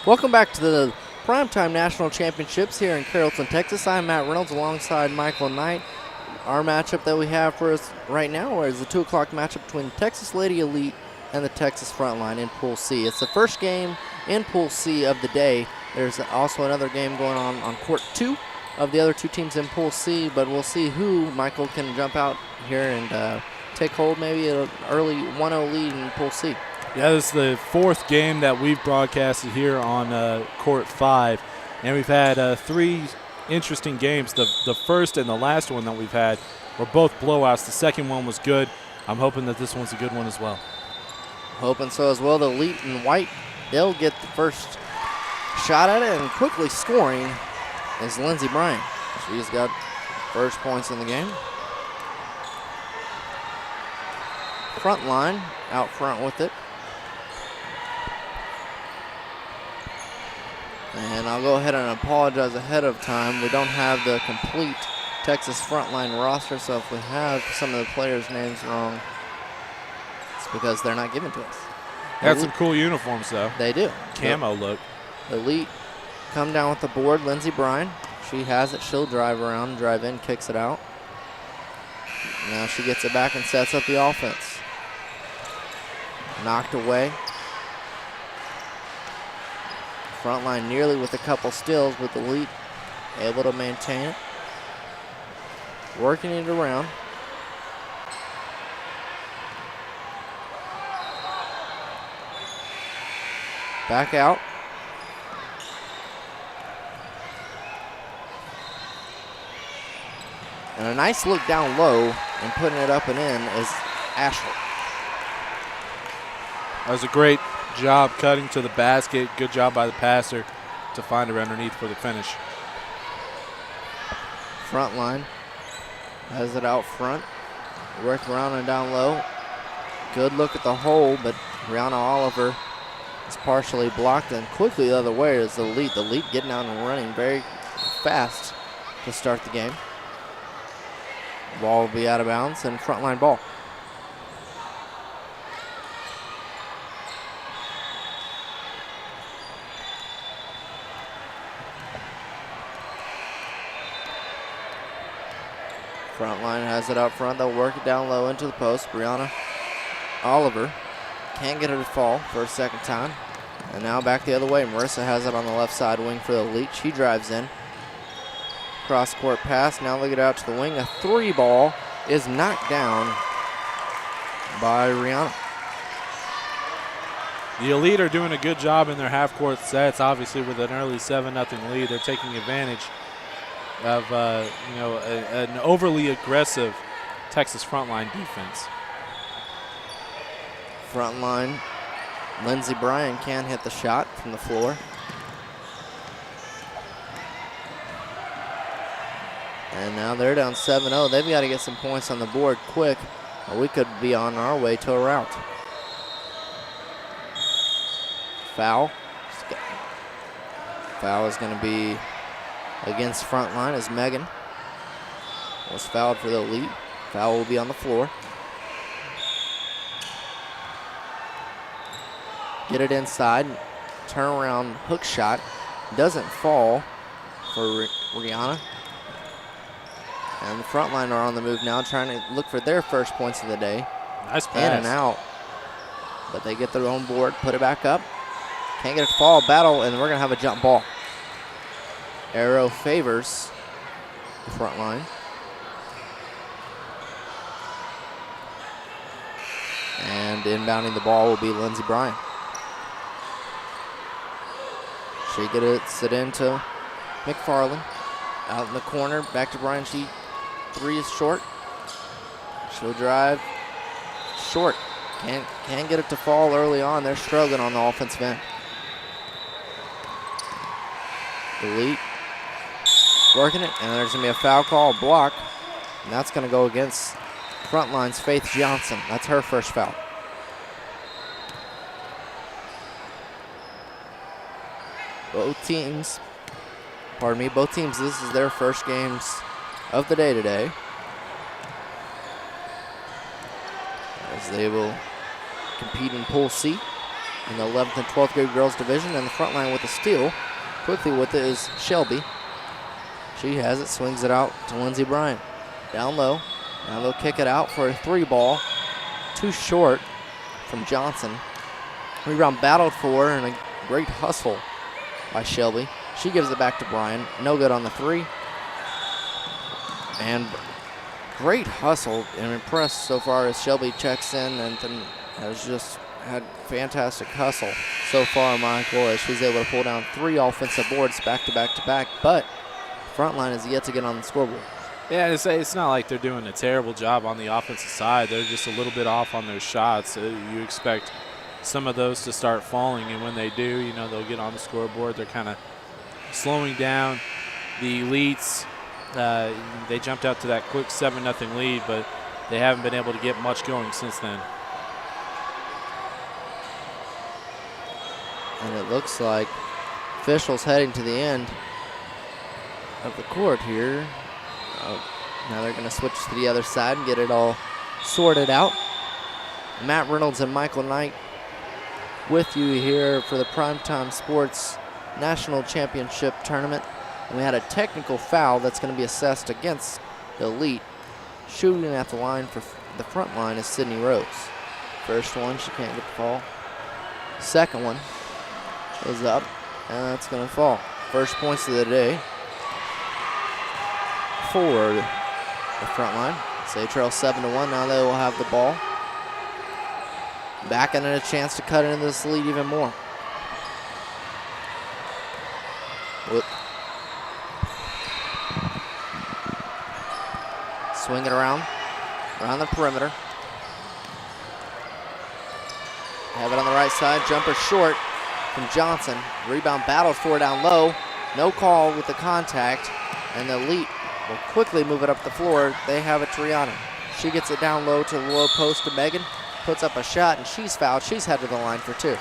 Welcome back to the PrimeTime National Championships here in Carrollton, Texas. I'm Matt Reynolds alongside Michael Knight. Our matchup that we have for us right now is the 2 o'clock matchup between TexasLadyElite and the Texas Frontline in Pool C. It's the first game in Pool C of the day. There's also another game going on Court 2 of the other two teams in Pool C, but we'll see who, Michael, can jump out here and take hold maybe at an early 1-0 lead in Pool C. Yeah, this is the fourth game that we've broadcasted here on Court 5, and we've had 3 interesting games. The first and the last one that we've had were both blowouts. The second one was good. I'm hoping that this one's a good one as well. Hoping so as well. The Elite in white, they'll get the first shot at it, and quickly scoring is Lindsey Bryant. She's got first points in the game. Frontline out front with it. And I'll go ahead and apologize ahead of time. We don't have the complete Texas Frontline roster, so if we have some of the players' names wrong, it's because they're not given to us. Got some cool uniforms, though. They do. Camo look. Elite come down with the board. Lindsey Bryan, she has it. She'll drive around, drive in, kicks it out. Now she gets it back and sets up the offense. Knocked away. Frontline nearly with a couple steals, with Elite able to maintain it. Working it around. Back out. And a nice look down low and putting it up and in is Ashley. That was a great job cutting to the basket. Good job by the passer to find her underneath for the finish. Frontline has it out front. Work around and down low. Good look at the hole, but Brianna Oliver is partially blocked, and quickly the other way is the Elite. The Elite getting out and running very fast to start the game. Ball will be out of bounds and Frontline ball. Frontline has it out front. They'll work it down low into the post. Brianna Oliver can't get it to fall for a second time. And now back the other way. Marissa has it on the left side wing for the Elite. She drives in. Cross court pass. Now they get out to the wing. A 3 ball is knocked down by Rihanna. The Elite are doing a good job in their half-court sets. Obviously, with an early 7-0 lead, they're taking advantage of an overly aggressive Texas Frontline defense. Frontline, Lindsey Bryan can't hit the shot from the floor. And now they're down 7-0. They've got to get some points on the board quick, or we could be on our way to a rout. Foul. Foul is going to be against Frontline as Megan was fouled for the Elite. Foul will be on the floor. Get it inside. Turn around hook shot. Doesn't fall for Rihanna. And the Frontline are on the move now, trying to look for their first points of the day. Nice pass. In and out. But they get their own board, put it back up. Can't get a fall, battle, and we're going to have a jump ball. Arrow favors the Frontline. And inbounding the ball will be Lindsey Bryan. She gets it into McFarland. Out in the corner, back to Bryan. 3 is short. She'll drive short. Can't get it to fall early on. They're struggling on the offensive end. Elite working it, and there's going to be a foul call, block, and that's going to go against Frontline's Faith Johnson. That's her first foul. Both teams, this is their first games of the day today, as they will compete in Pool C. in the 11th and 12th grade girls division, and the front line with a steal. Quickly with it is Shelby. She has it, swings it out to Lindsey Bryant. Down low. Now they'll kick it out for a 3-ball. Too short from Johnson. Rebound battled for, and a great hustle by Shelby. She gives it back to Bryant. No good on the 3. And great hustle. I'm impressed so far as Shelby checks in and then has just had fantastic hustle so far, Michael, as she's able to pull down 3 offensive boards back to back to back, but Frontline is yet to get on the scoreboard. Yeah, it's not like they're doing a terrible job on the offensive side. They're just a little bit off on their shots. You expect some of those to start falling, and when they do, you know, they'll get on the scoreboard. They're kind of slowing down. The Elites, they jumped out to that quick 7-0 lead, but they haven't been able to get much going since then. And it looks like officials heading to the end of the court here. Now they're going to switch to the other side and get it all sorted out. Matt Reynolds and Michael Knight with you here for the Primetime Sports National Championship Tournament. And we had a technical foul that's going to be assessed against the Elite. Shooting at the line for the front line is Sydney Rose. First one, she can't get the fall. Second one is up, and that's going to fall. First points of the day for the front line. So they trail 7-1. Now they will have the ball. Back and a chance to cut into this lead even more. Swing it around the perimeter. Have it on the right side. Jumper short from Johnson. Rebound battled for down low. No call with the contact. And the Elite will quickly move it up the floor. They have it to Rihanna. She gets it down low to the low post to Megan. Puts up a shot, and she's fouled. She's headed to the line for 2.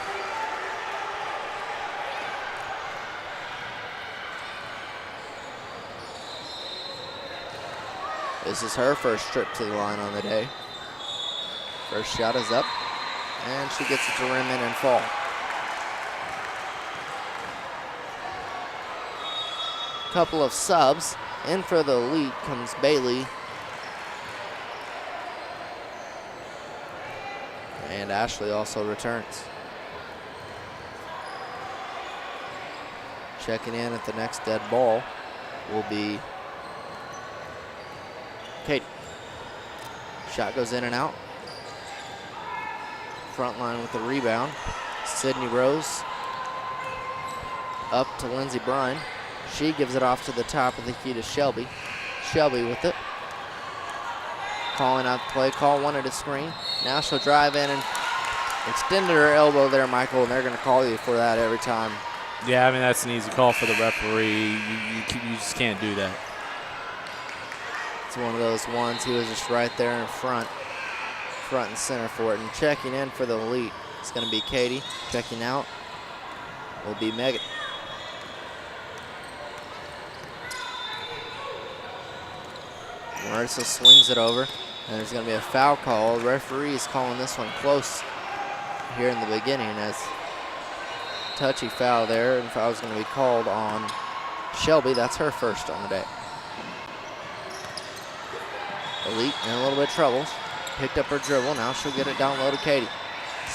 This is her first trip to the line on the day. First shot is up, and she gets it to rim in and fall. Couple of subs. In for the Elite comes Bailey. And Ashley also returns. Checking in at the next dead ball will be Katie. Shot goes in and out. Front line with the rebound. Sydney Rose up to Lindsey Bryan. She gives it off to the top of the key to Shelby. Shelby with it. Calling out the play call, wanted a screen. Now she'll drive in and extended her elbow there, Michael, and they're going to call you for that every time. Yeah, I mean, that's an easy call for the referee. You just can't do that. It's one of those ones. He was just right there in front and center for it. And checking in for the Elite, it's going to be Katie. Checking out will be Megan. Marissa swings it over, and there's going to be a foul call. The referee is calling this one close here in the beginning as touchy foul there, and foul is going to be called on Shelby. That's her first on the day. Elite in a little bit of trouble. Picked up her dribble. Now she'll get it down low to Katie.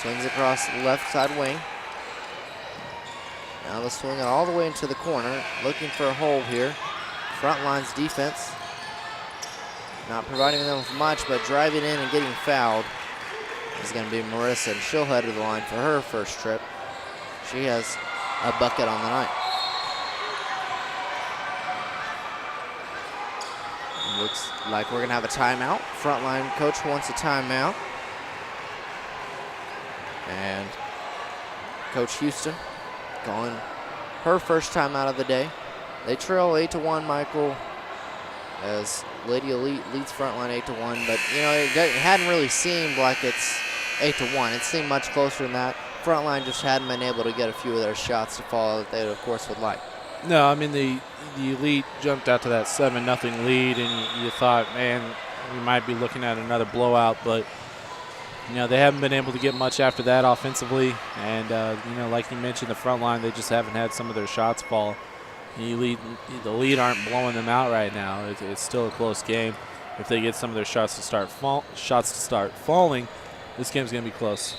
Swings across the left side wing. Now they'll swing it all the way into the corner, looking for a hole here. Front line's defense not providing them with much, but driving in and getting fouled is going to be Marissa, and she'll head to the line for her first trip. She has a bucket on the night. Looks like we're going to have a timeout. Frontline coach wants a timeout. And Coach Houston calling her first timeout of the day. They trail 8-1, Michael, as Lady Elite leads Frontline 8-1, but you know, it hadn't really seemed like it's 8-1. It seemed much closer than that. Frontline just hadn't been able to get a few of their shots to fall that they, of course, would like. No, I mean, the Elite jumped out to that 7-0 lead, and you thought, man, we might be looking at another blowout, but You know, they haven't been able to get much after that offensively. And, you know, like you mentioned, the front line, they just haven't had some of their shots fall. The lead aren't blowing them out right now. It's still a close game. If they get some of their shots to start falling, this game's going to be close.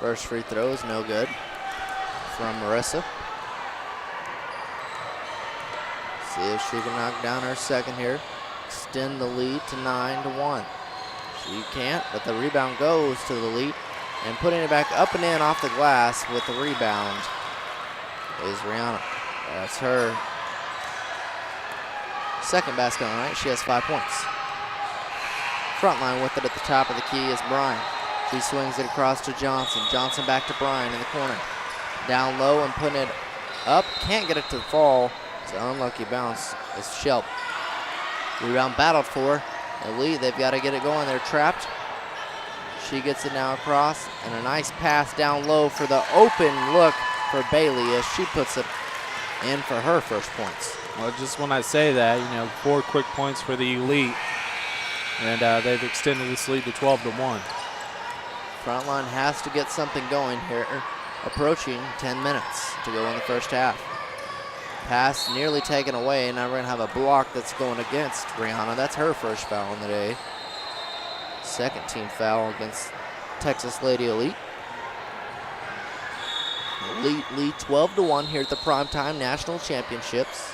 First free throw is no good from Marissa. See if she can knock down her second here. Extend the lead to 9-1. She can't, but the rebound goes to the lead. And putting it back up and in off the glass with the rebound is Rihanna. That's her second basket on the night. She has 5 points. Frontline with it at the top of the key is Bryan. She swings it across to Johnson. Johnson back to Bryan in the corner. Down low and putting it up. Can't get it to fall. It's an unlucky bounce. It's Shelp. Rebound battled for. Elite, they've got to get it going. They're trapped. She gets it now across. And a nice pass down low for the open look for Bailey as she puts it in for her first points. Well, just when I say that, you know, 4 quick points for the Elite. And they've extended this lead to 12-1. Frontline has to get something going here. Approaching 10 minutes to go in the first half. Pass nearly taken away. Now we're going to have a block that's going against Rihanna. That's her first foul on the day. Second team foul against Texas Lady Elite. Elite lead 12-1 here at the PrimeTime National Championships.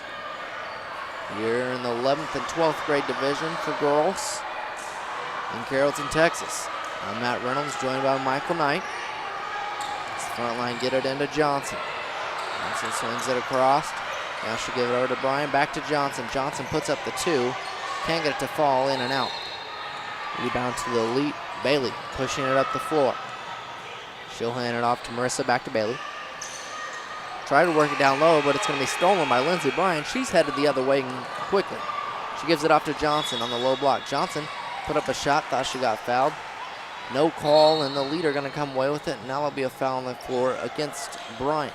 Here in the 11th and 12th grade division for girls in Carrollton, Texas. I'm Matt Reynolds, joined by Michael Knight. As the front line get it into Johnson. Johnson swings it across. Now she'll give it over to Bryan. Back to Johnson. Johnson puts up the 2. Can't get it to fall, in and out. Rebound to the Elite. Bailey pushing it up the floor. She'll hand it off to Marissa. Back to Bailey. Try to work it down low, but it's going to be stolen by Lindsey Bryan. She's headed the other way quickly. She gives it off to Johnson on the low block. Johnson put up a shot, thought she got fouled. No call, and the Elite are going to come away with it. Now it'll be a foul on the floor against Bryan.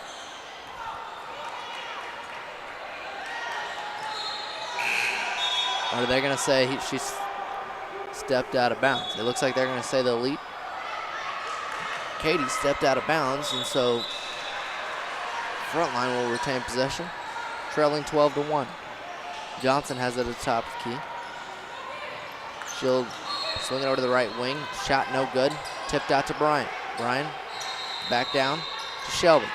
Or are they going to say she's stepped out of bounds? It looks like they're going to say the Elite. Katie stepped out of bounds, and so Frontline will retain possession, trailing 12-1. Johnson has it at the top of the key. She'll swing it over to the right wing. Shot no good. Tipped out to Bryan. Bryan back down to Shelby.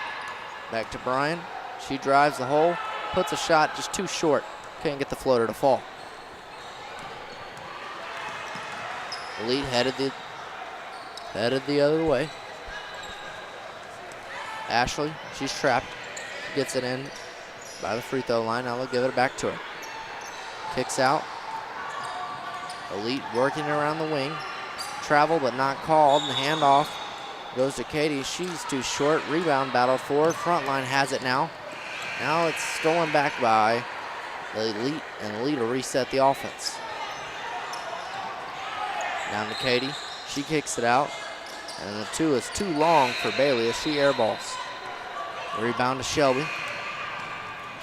Back to Bryan. She drives the hole, puts a shot just too short. Can't get the floater to fall. Elite headed the other way. Ashley, she's trapped. Gets it in by the free throw line. Now they'll give it back to her. Kicks out. Elite working around the wing. Travel but not called. And the handoff goes to Katie. She's too short. Rebound battle for. Frontline has it now. Now it's stolen back by the Elite, and Elite will reset the offense. Down to Katie. She kicks it out. And the 2 is too long for Bailey as she airballs. Rebound to Shelby.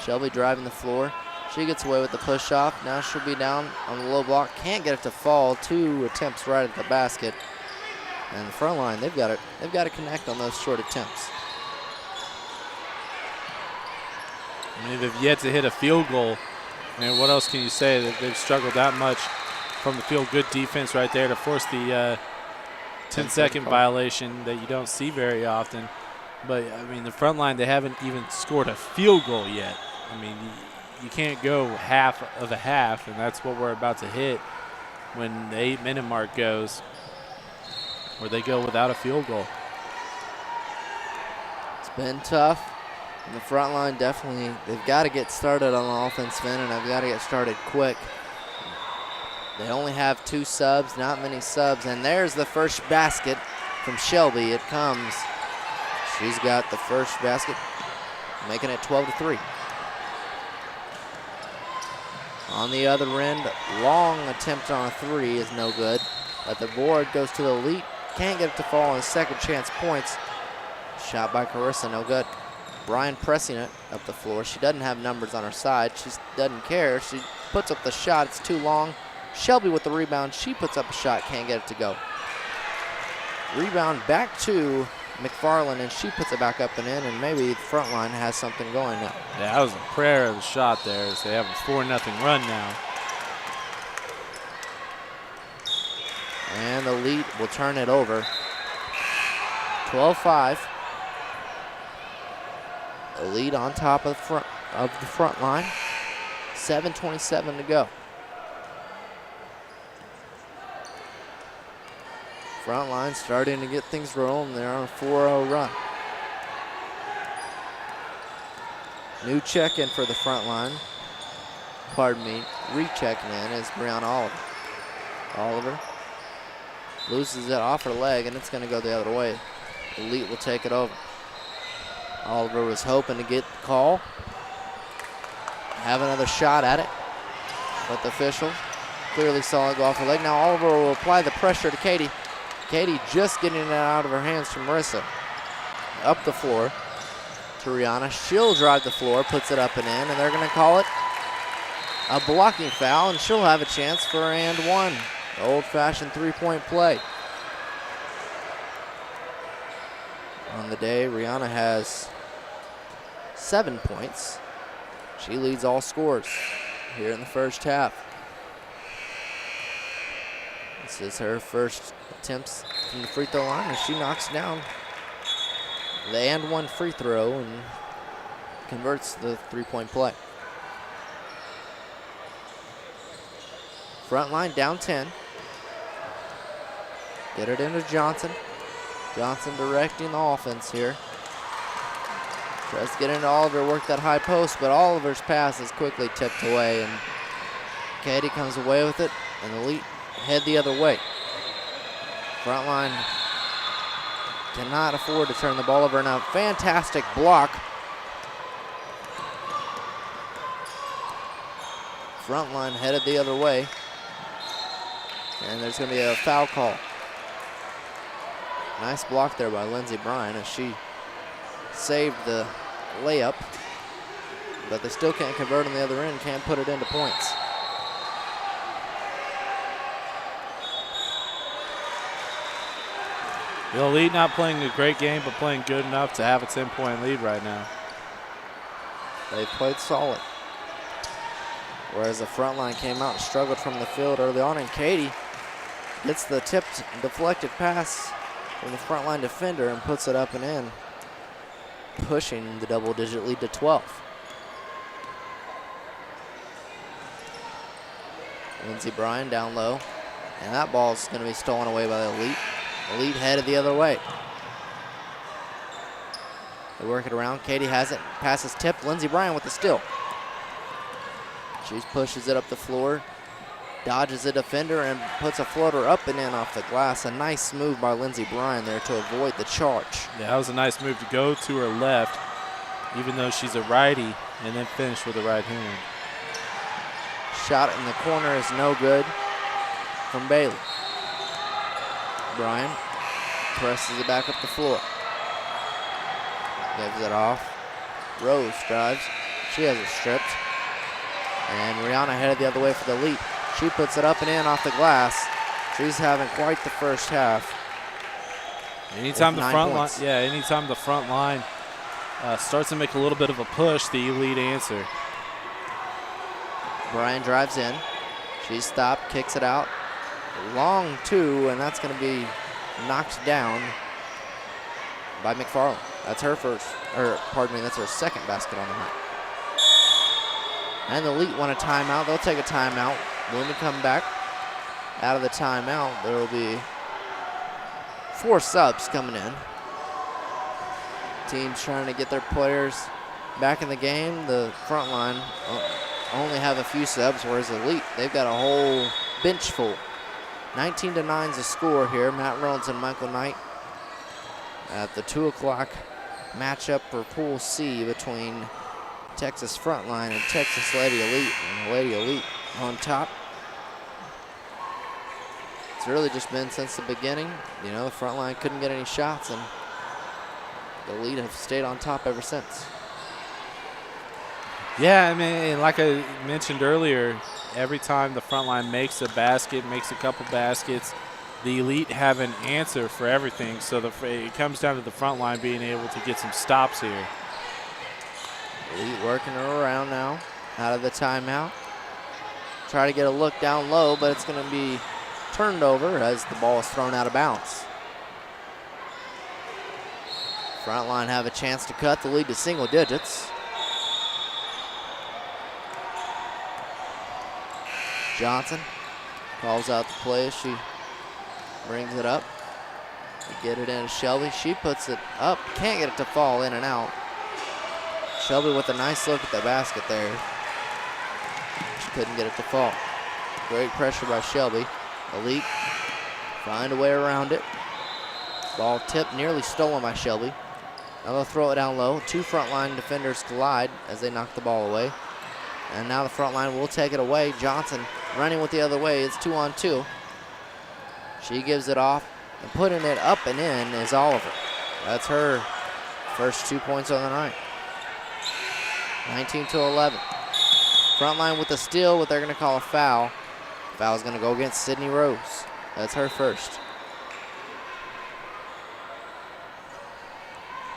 Shelby driving the floor. She gets away with the push off. Now she'll be down on the low block. Can't get it to fall. 2 attempts right at the basket. And the front line, they've got to connect on those short attempts. I mean, they've yet to hit a field goal. I mean, what else can you say? That they've struggled that much from the field. Good defense right there to force the 10-second violation that you don't see very often. But, I mean, the front line, they haven't even scored a field goal yet. I mean, you can't go half of a half, and that's what we're about to hit when the 8-minute mark goes, where they go without a field goal. It's been tough. And the front line definitely, they've got to get started on the offense, Finn, and they've got to get started quick. They only have 2 subs, not many subs, and there's the first basket from Shelby. It comes. She's got the first basket, making it 12-3. On the other end, long attempt on a 3 is no good. But the board goes to the Elite. Can't get it to fall on second chance points. Shot by Carissa, no good. Bryan pressing it up the floor. She doesn't have numbers on her side. She doesn't care. She puts up the shot. It's too long. Shelby with the rebound. She puts up a shot. Can't get it to go. Rebound back to McFarland, and she puts it back up and in, and maybe the front line has something going now. Yeah, that was a prayer of a shot there as they have a 4-0 run now. And the lead will turn it over. 12-5. The lead on top of the front line. 7:27 to go. Front line starting to get things rolling. They're on a 4-0 run. New check-in for the front line. Pardon me, rechecking in is Brianna Oliver. Oliver loses it off her leg, and it's going to go the other way. Elite will take it over. Oliver was hoping to get the call. Have another shot at it, but the official clearly saw it go off her leg. Now Oliver will apply the pressure to Katie. Katie just getting it out of her hands to Marissa. Up the floor to Rihanna. She'll drive the floor, puts it up and in, and they're going to call it a blocking foul, and she'll have a chance for and one. Old-fashioned three-point play. On the day, Rihanna has 7 points. She leads all scores here in the first half. This is her first attempts from the free throw line, and she knocks down the and one free throw and converts the three-point play. Front line down 10. Get it into Johnson. Johnson directing the offense here. Tries to get into Oliver, work that high post, but Oliver's pass is quickly tipped away, and Katie comes away with it, and Elite head the other way. Front line cannot afford to turn the ball over. Now, fantastic block. Front line headed the other way, and there's going to be a foul call. Nice block there by Lindsey Bryan as she saved the layup, but they still can't convert on the other end, can't put it into points. The Elite not playing a great game, but playing good enough to have a 10-point lead right now. They played solid. Whereas the front line came out and struggled from the field early on, and Katie gets the tipped, deflected pass from the front line defender and puts it up and in, pushing the double-digit lead to 12. Lindsey Bryan down low, and that ball is going to be stolen away by the Elite. Elite headed the other way. They work it around. Katie has it. Pass is tipped. Lindsey Bryan with the steal. She pushes it up the floor, dodges the defender, and puts a floater up and in off the glass. A nice move by Lindsey Bryan there to avoid the charge. Yeah, that was a nice move to go to her left, even though she's a righty, and then finish with the right hand. Shot in the corner is no good from Bailey. Bryan presses it back up the floor. Gives it off. Rose drives. She has it stripped. And Rihanna headed the other way for the Elite. She puts it up and in off the glass. She's having quite the first half. Anytime the front line starts to make a little bit of a push, the Elite answer. Bryan drives in. She's stopped, kicks it out. Long two, and that's going to be knocked down by McFarland. That's her that's her second basket on the night. And the Elite want a timeout. They'll take a timeout. When we come back out of the timeout, there will be 4 subs coming in. Teams trying to get their players back in the game. The front line only have a few subs, whereas the Elite, they've got a whole bench full. 19-9 is the score here. Matt Reynolds and Michael Knight at the 2 o'clock matchup for Pool C between Texas Frontline and Texas Lady Elite. And Lady Elite on top. It's really just been since the beginning. You know, the Frontline couldn't get any shots, and the Elite have stayed on top ever since. Yeah, I mean, like I mentioned earlier, every time the front line makes a basket, makes a couple baskets, the Elite have an answer for everything, so it comes down to the front line being able to get some stops here. Elite working her around now, out of the timeout. Try to get a look down low, but it's going to be turned over as the ball is thrown out of bounds. Front line have a chance to cut the lead to single digits. Johnson calls out the play as she brings it up. To get it in to Shelby. She puts it up. Can't get it to fall in and out. Shelby with a nice look at the basket there. She couldn't get it to fall. Great pressure by Shelby. Elite find a way around it. Ball tipped, nearly stolen by Shelby. Now they'll throw it down low. Two frontline defenders collide as they knock the ball away. And now the front line will take it away. Johnson running with the other way. It's 2-on-2. She gives it off, and putting it up and in is Oliver. That's her first 2 points on the night. 19-11. Front line with a steal, but they're going to call a foul. Foul's going to go against Sydney Rose. That's her first.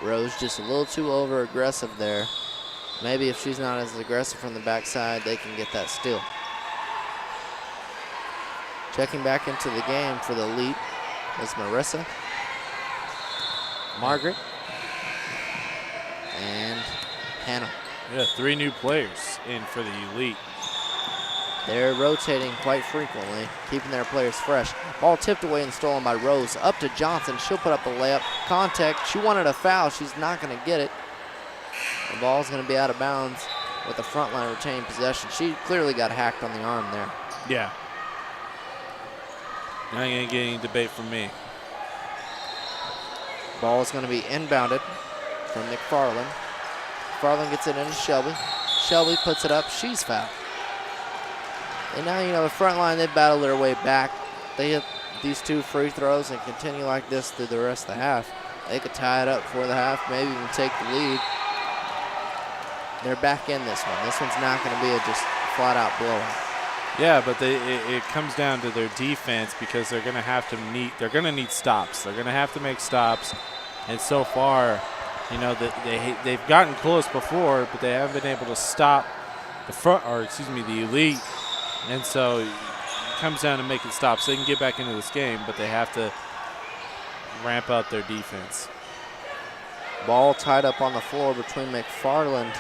Rose just a little too over-aggressive there. Maybe if she's not as aggressive from the backside, they can get that steal. Checking back into the game for the Elite is Marissa, Margaret, and Hannah. Yeah, 3 new players in for the Elite. They're rotating quite frequently, keeping their players fresh. Ball tipped away and stolen by Rose. Up to Johnson. She'll put up a layup. Contact. She wanted a foul. She's not going to get it. The ball's going to be out of bounds with the front line retaining possession. She clearly got hacked on the arm there. Yeah. Not going to get any debate from me. Ball is going to be inbounded from McFarland. McFarland gets it into Shelby. Shelby puts it up. She's fouled. And now, you know, the front line, they battle their way back. They hit these 2 free throws and continue like this through the rest of the half. They could tie it up for the half, maybe even take the lead. They're back in this one. This one's not going to be a just flat-out blowout. Yeah, but it comes down to their defense because they're going to have to need stops. They're going to have to make stops. And so far, you know, they've gotten close before, but they haven't been able to stop the Elite. And so it comes down to making stops. They can get back into this game, but they have to ramp up their defense. Ball tied up on the floor between McFarland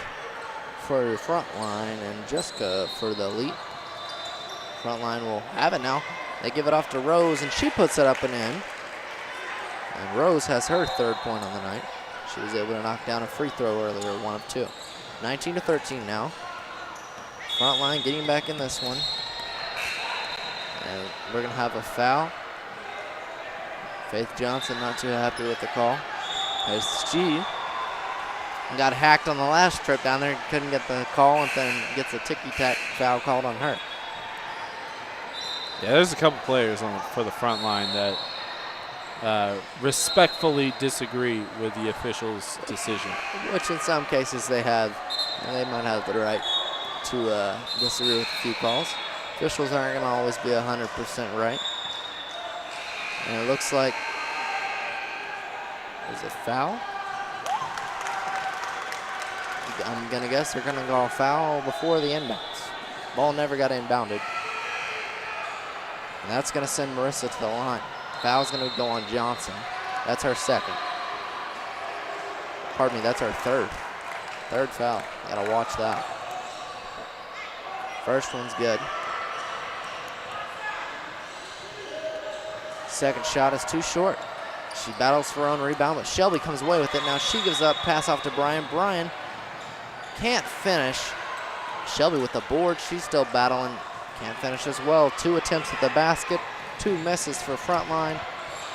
for the front line and Jessica for the Elite. Front line will have it now. They give it off to Rose, and she puts it up and in. And Rose has her 3rd point on the night. She was able to knock down a free throw earlier, 1 of 2. 19-13 now. Front line getting back in this one. And we're going to have a foul. Faith Johnson not too happy with the call. As she got hacked on the last trip down there, couldn't get the call, and then gets a ticky-tack foul called on her. Yeah, there's a couple players for the front line that respectfully disagree with the officials' decision. Which in some cases they have, and they might have the right to disagree with a few calls. Officials aren't going to always be 100% right. And it looks like there's a foul. I'm going to guess they're going to go foul before the inbounds. Ball never got inbounded. And that's going to send Marissa to the line. Foul's going to go on Johnson. That's her 2nd. Pardon me, that's her 3rd. 3rd foul. Got to watch that. First one's good. 2nd shot is too short. She battles for her own rebound, but Shelby comes away with it. Now she gives up, pass off to Bryan. Bryan can't finish. Shelby with the board. She's still battling. Can't finish as well. 2 attempts at the basket. 2 misses for Frontline.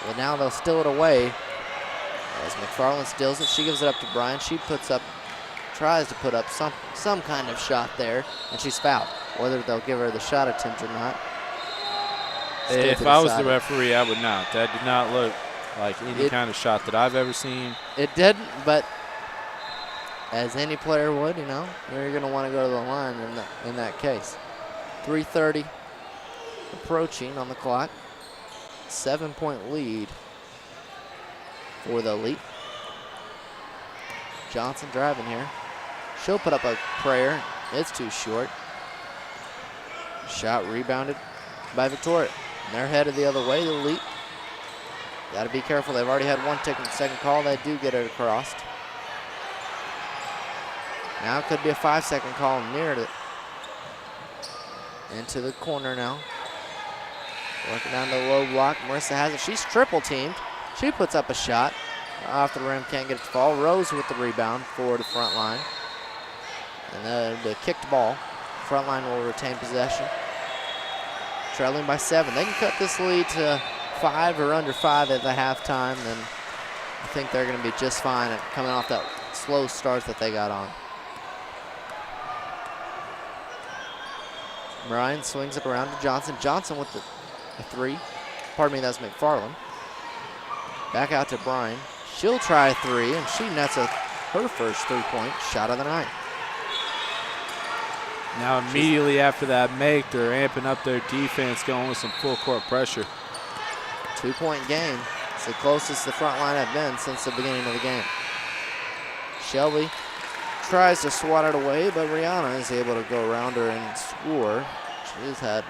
But now they'll steal it away. As McFarland steals it, she gives it up to Bryan. She tries to put up some kind of shot there, and she's fouled. Whether they'll give her the shot attempt or not. If I was the referee, I would not. That did not look like any kind of shot that I've ever seen. It didn't, but as any player would, you know, you're going to want to go to the line in that case. 3:30 approaching on the clock. 7-point lead for the Elite. Johnson driving here. She'll put up a prayer. It's too short. Shot rebounded by Victoria. And they're headed the other way, the Elite. Got to be careful. They've already had one second call. They do get it across. Now it could be a 5-second call near it. Into the corner now. Working down the low block. Marissa has it. She's triple teamed. She puts up a shot. Off the rim, can't get it to fall. Rose with the rebound for the front line. And the kicked ball. Front line will retain possession. Trailing by 7. They can cut this lead to 5 or under 5 at the halftime, and I think they're going to be just fine at coming off that slow start that they got on. Bryan swings it around to Johnson. Johnson with the 3. Pardon me, that's McFarland. Back out to Bryan. She'll try a 3, and she nets her first 3-point shot of the night. Now immediately after that make, they're amping up their defense, going with some full court pressure. 2-point game. It's the closest the front line have been since the beginning of the game. Shelby tries to swat it away, but Rihanna is able to go around her and score. She's had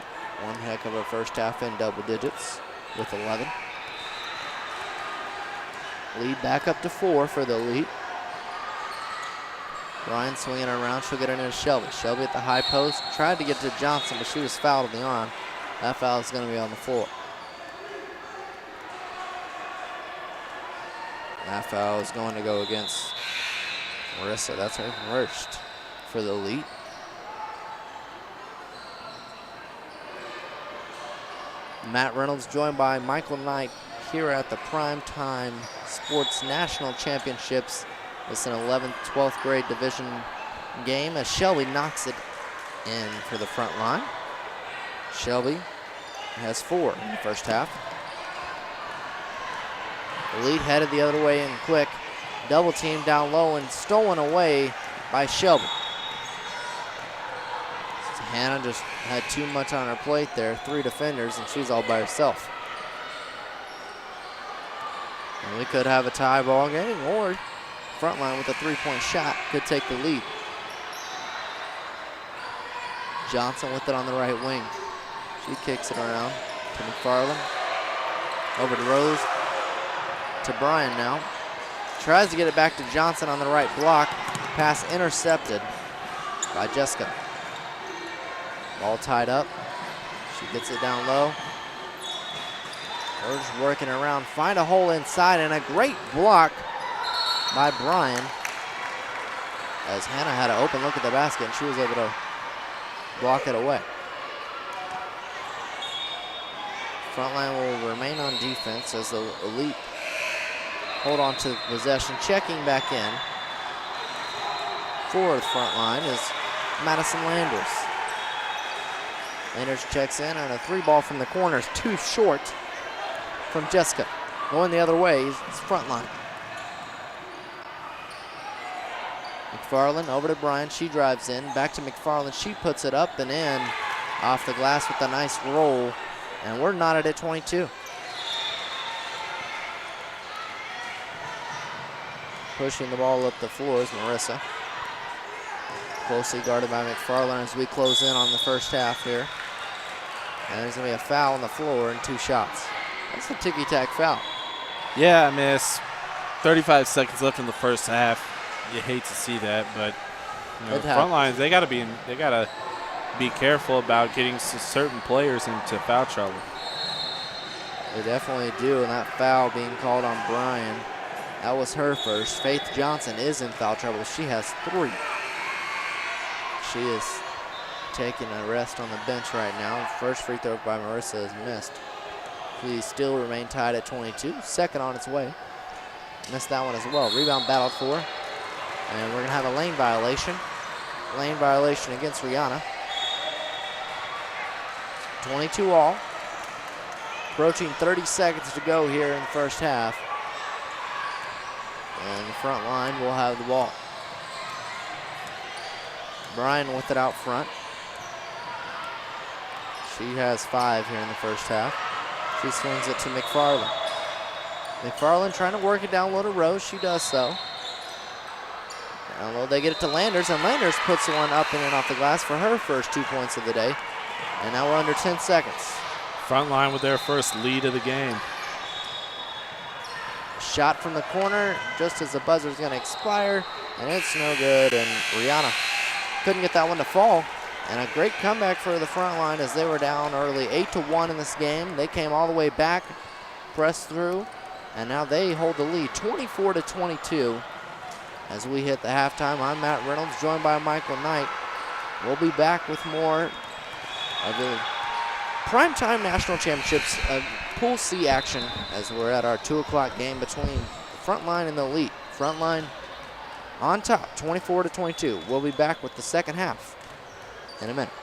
one heck of a first half in double digits with 11. Lead back up to 4 for the Elite. Bryan swinging it around. She'll get it into Shelby. Shelby at the high post. Tried to get to Johnson, but she was fouled in the arm. That foul is going to be on the floor. That foul is going to go against Marissa. That's her first for the Elite. Matt Reynolds joined by Michael Knight here at the PrimeTime Sports National Championships. It's an 11th, 12th grade division game as Shelby knocks it in for the front line. Shelby has 4 in the first half. The Elite headed the other way in quick. Double team down low and stolen away by Shelby. Hannah just had too much on her plate there. 3 defenders and she's all by herself. And we could have a tie ball game, or Frontline with a 3-point shot could take the lead. Johnson with it on the right wing. She kicks it around to McFarland. Over to Rose. To Bryan now. Tries to get it back to Johnson on the right block. Pass intercepted by Jessica. Ball tied up. She gets it down low. We're just working around. Find a hole inside, and a great block by Bryan. As Hannah had an open look at the basket, and she was able to block it away. Frontline will remain on defense as the Elite hold on to the possession. Checking back in for the front line is Madison Landers. Landers checks in, and a 3-ball from the corner is too short from Jessica. Going the other way is Frontline. McFarland over to Bryan. She drives in. Back to McFarland. She puts it up and in off the glass with a nice roll. And we're knotted at 22. Pushing the ball up the floor is Marissa. Closely guarded by McFarland as we close in on the first half here. And there's going to be a foul on the floor and 2 shots. That's a ticky-tack foul. Yeah, I mean, it's 35 seconds left in the first half. You hate to see that, but front lines, they gotta be careful about getting certain players into foul trouble. They definitely do, and that foul being called on Bryan, that was her first. Faith Johnson is in foul trouble. She has 3. She is taking a rest on the bench right now. First free throw by Marissa is missed. We still remain tied at 22. Second on its way. Missed that one as well. Rebound battled for. And we're going to have a lane violation. Lane violation against Rihanna. 22 all. Approaching 30 seconds to go here in the first half. And the front line will have the ball. Bryan with it out front. She has 5 here in the first half. She swings it to McFarland. McFarland trying to work it down low to Rose. She does so. Down low, they get it to Landers, and Landers puts one up and in off the glass for her first 2 points of the day. And now we're under 10 seconds. Frontline with their first lead of the game. Shot from the corner just as the buzzer's going to expire, and it's no good. And Rihanna couldn't get that one to fall. And a great comeback for the Frontline as they were down early 8-1 in this game. They came all the way back, pressed through, and now they hold the lead 24-22. As we hit the halftime, I'm Matt Reynolds, joined by Michael Knight. We'll be back with more of the Primetime National Championships Pool C action as we're at our 2 o'clock game between the Frontline and the Elite. Frontline on top, 24-22. We'll be back with the second half in a minute.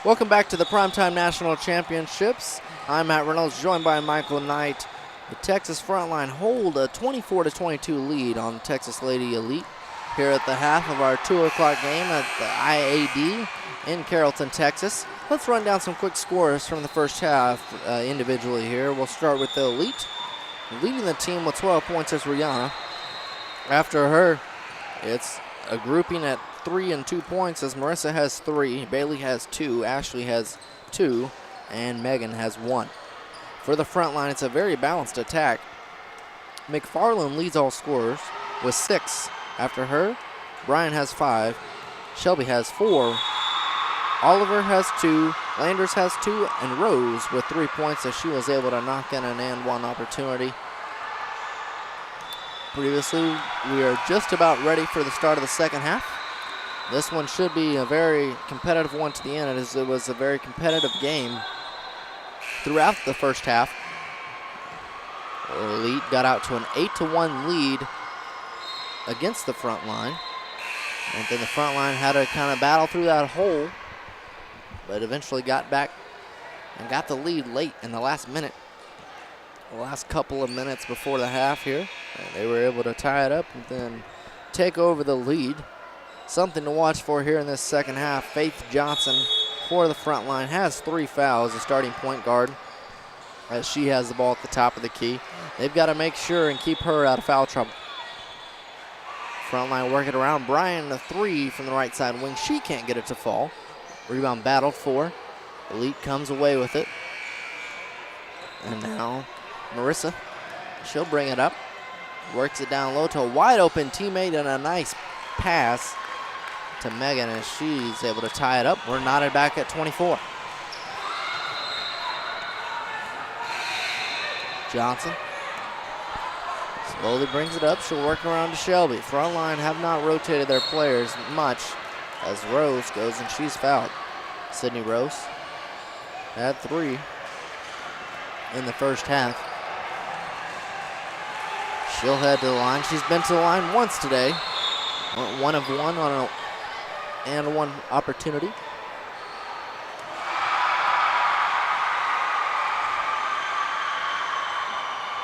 Welcome back to the Primetime National Championships. I'm Matt Reynolds, joined by Michael Knight. The Texas Frontline hold a 24-22 lead on Texas Lady Elite here at the half of our 2 o'clock game at the IAD in Carrollton, Texas. Let's run down some quick scores from the first half individually here. We'll start with the Elite. Leading the team with 12 points is Rihanna. After her, it's a grouping at 3 and 2 points as Marissa has 3, Bailey has 2, Ashley has 2, and Megan has 1. For the Frontline, it's a very balanced attack. McFarland leads all scorers with 6. After her, Brian has 5, Shelby has 4, Oliver has 2, Landers has 2, and Rose with 3 points as she was able to knock in an and one opportunity. Previously, we are just about ready for the start of the second half. This one should be a very competitive one to the end, as it was a very competitive game throughout the first half. Elite got out to an 8-1 lead against the Frontline. And then the Frontline had to kind of battle through that hole, but eventually got back and got the lead late in the last minute. The last couple of minutes before the half here. And they were able to tie it up and then take over the lead. Something to watch for here in this second half. Faith Johnson for the Frontline has 3 fouls, the starting point guard, as she has the ball at the top of the key. They've got to make sure and keep her out of foul trouble. Frontline working around. Bryan, a three from the right side wing. She can't get it to fall. Rebound battle for. Elite comes away with it. And now Marissa, she'll bring it up. Works it down low to a wide open teammate and a nice pass to Megan as she's able to tie it up. We're knotted back at 24. Johnson slowly brings it up. She'll work around to Shelby. Frontline have not rotated their players much as Rose goes and she's fouled. Sydney Rose had 3 in the first half. She'll head to the line. She's been to the line once today. 1 of 1 on and 1 opportunity.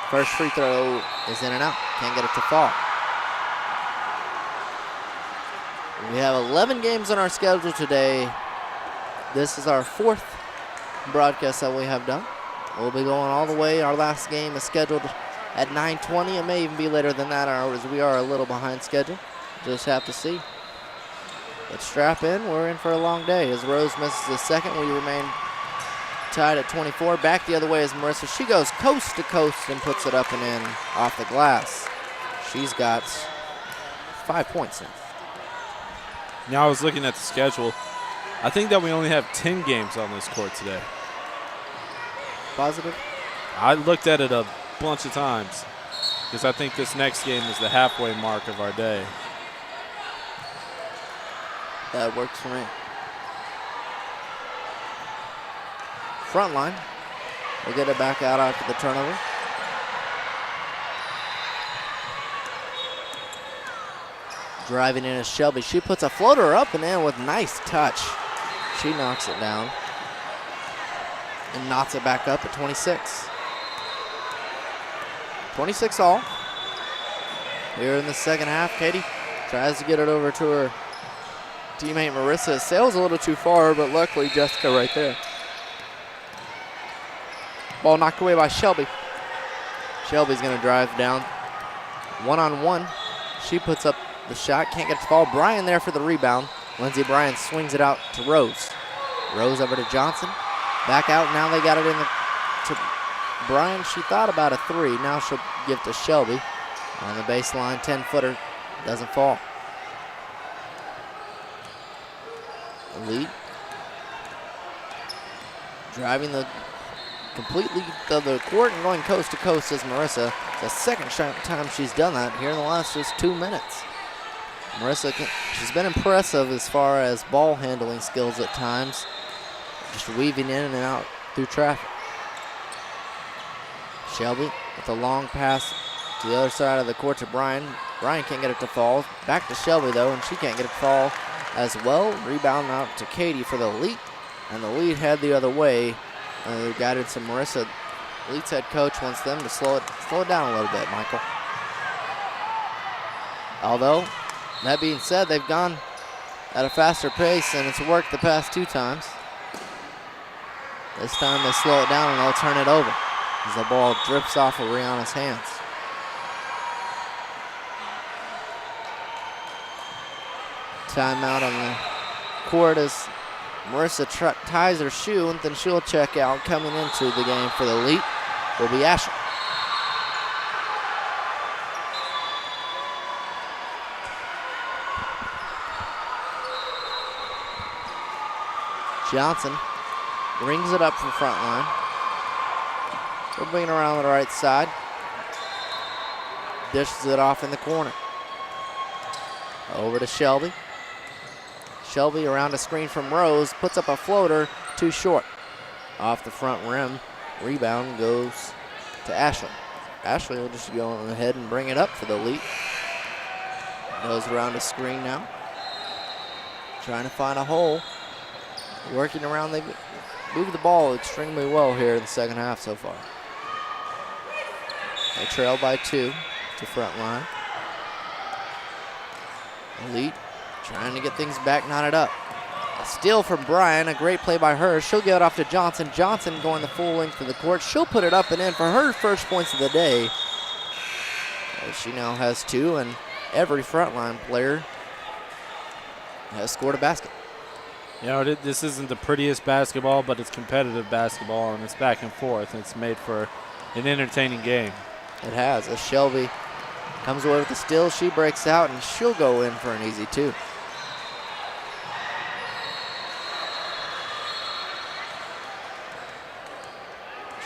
First free throw is in and out. Can't get it to fall. We have 11 games on our schedule today. This is our 4th broadcast that we have done. We'll be going all the way. Our last game is scheduled at 9:20. It may even be later than that, as we are a little behind schedule. Just have to see. But strap in. We're in for a long day. As Rose misses the second, we remain tied at 24. Back the other way is Marissa. She goes coast to coast and puts it up and in off the glass. She's got 5 points now. Now I was looking at the schedule. I think that we only have 10 games on this court today. Positive? I looked at it a bunch of times because I think this next game is the halfway mark of our day. That works for me. Frontline. We'll get it back out after the turnover. Driving in is Shelby. She puts a floater up and in with nice touch. She knocks it down and knocks it back up at 26. 26 all. Here in the second half, Katie tries to get it over to her teammate Marissa. Sails a little too far, but luckily Jessica right there. Ball knocked away by Shelby. Shelby's going to drive down. 1-on-1. She puts up the shot. Can't get it to fall. Bryan there for the rebound. Lindsey Bryan swings it out to Rose. Rose over to Johnson. Back out. Now they got it in to Bryan. She thought about a 3. Now she'll give to Shelby. On the baseline, 10-footer. Doesn't fall. Elite. Driving the completely of the court and going coast to coast is Marissa. It's the second time she's done that here in the last just 2 minutes. Marissa, she's been impressive as far as ball handling skills at times, just weaving in and out through traffic. Shelby with a long pass to the other side of the court to Bryan. Bryan can't get it to fall. Back to Shelby though, and she can't get it to fall as well. Rebound out to Katie for the Elite, and the lead head the other way. They've guided some Marissa. Elite's head coach wants them to slow it down a little bit, Michael. Although, that being said, they've gone at a faster pace, and it's worked the past 2 times. This time they slow it down, and they'll turn it over as the ball drips off of Rihanna's hands. Timeout on the court as Marissa ties her shoe, and then she'll check out. Coming into the game for the Elite will be Ashley. Johnson brings it up from Frontline. We'll bring it around the right side. Dishes it off in the corner. Over to Shelby. Shelby around a screen from Rose, puts up a floater, too short. Off the front rim, rebound goes to Ashley. Ashley will just go ahead and bring it up for the Elite. Goes around a screen now. Trying to find a hole. Working around, they've moved the ball extremely well here in the second half so far. They trail by 2 to Frontline. Elite trying to get things back, knotted up. A steal from Bryan, a great play by her. She'll get it off to Johnson. Johnson going the full length of the court. She'll put it up and in for her first points of the day. She now has 2, and every Frontline player has scored a basket. You know, this isn't the prettiest basketball, but it's competitive basketball, and it's back and forth. It's made for an entertaining game. It has. As Shelby comes away with the steal, she breaks out, and she'll go in for an easy 2.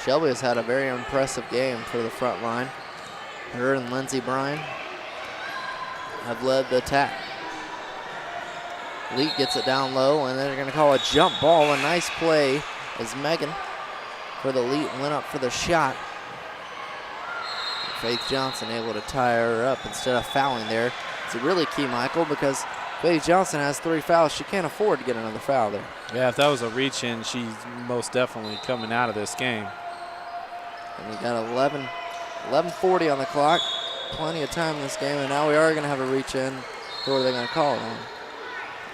Shelby has had a very impressive game for the front line. Her and Lindsey Bryan have led the attack. Elite gets it down low, and then they're going to call a jump ball. A nice play as Megan for the Elite went up for the shot. Faith Johnson able to tie her up instead of fouling there. It's really key, Michael, because Faith Johnson has 3 fouls. She can't afford to get another foul there. Yeah, if that was a reach-in, she's most definitely coming out of this game. And we got 11:40 on the clock. Plenty of time in this game, and now we are going to have a reach-in. Who are they going to call it on?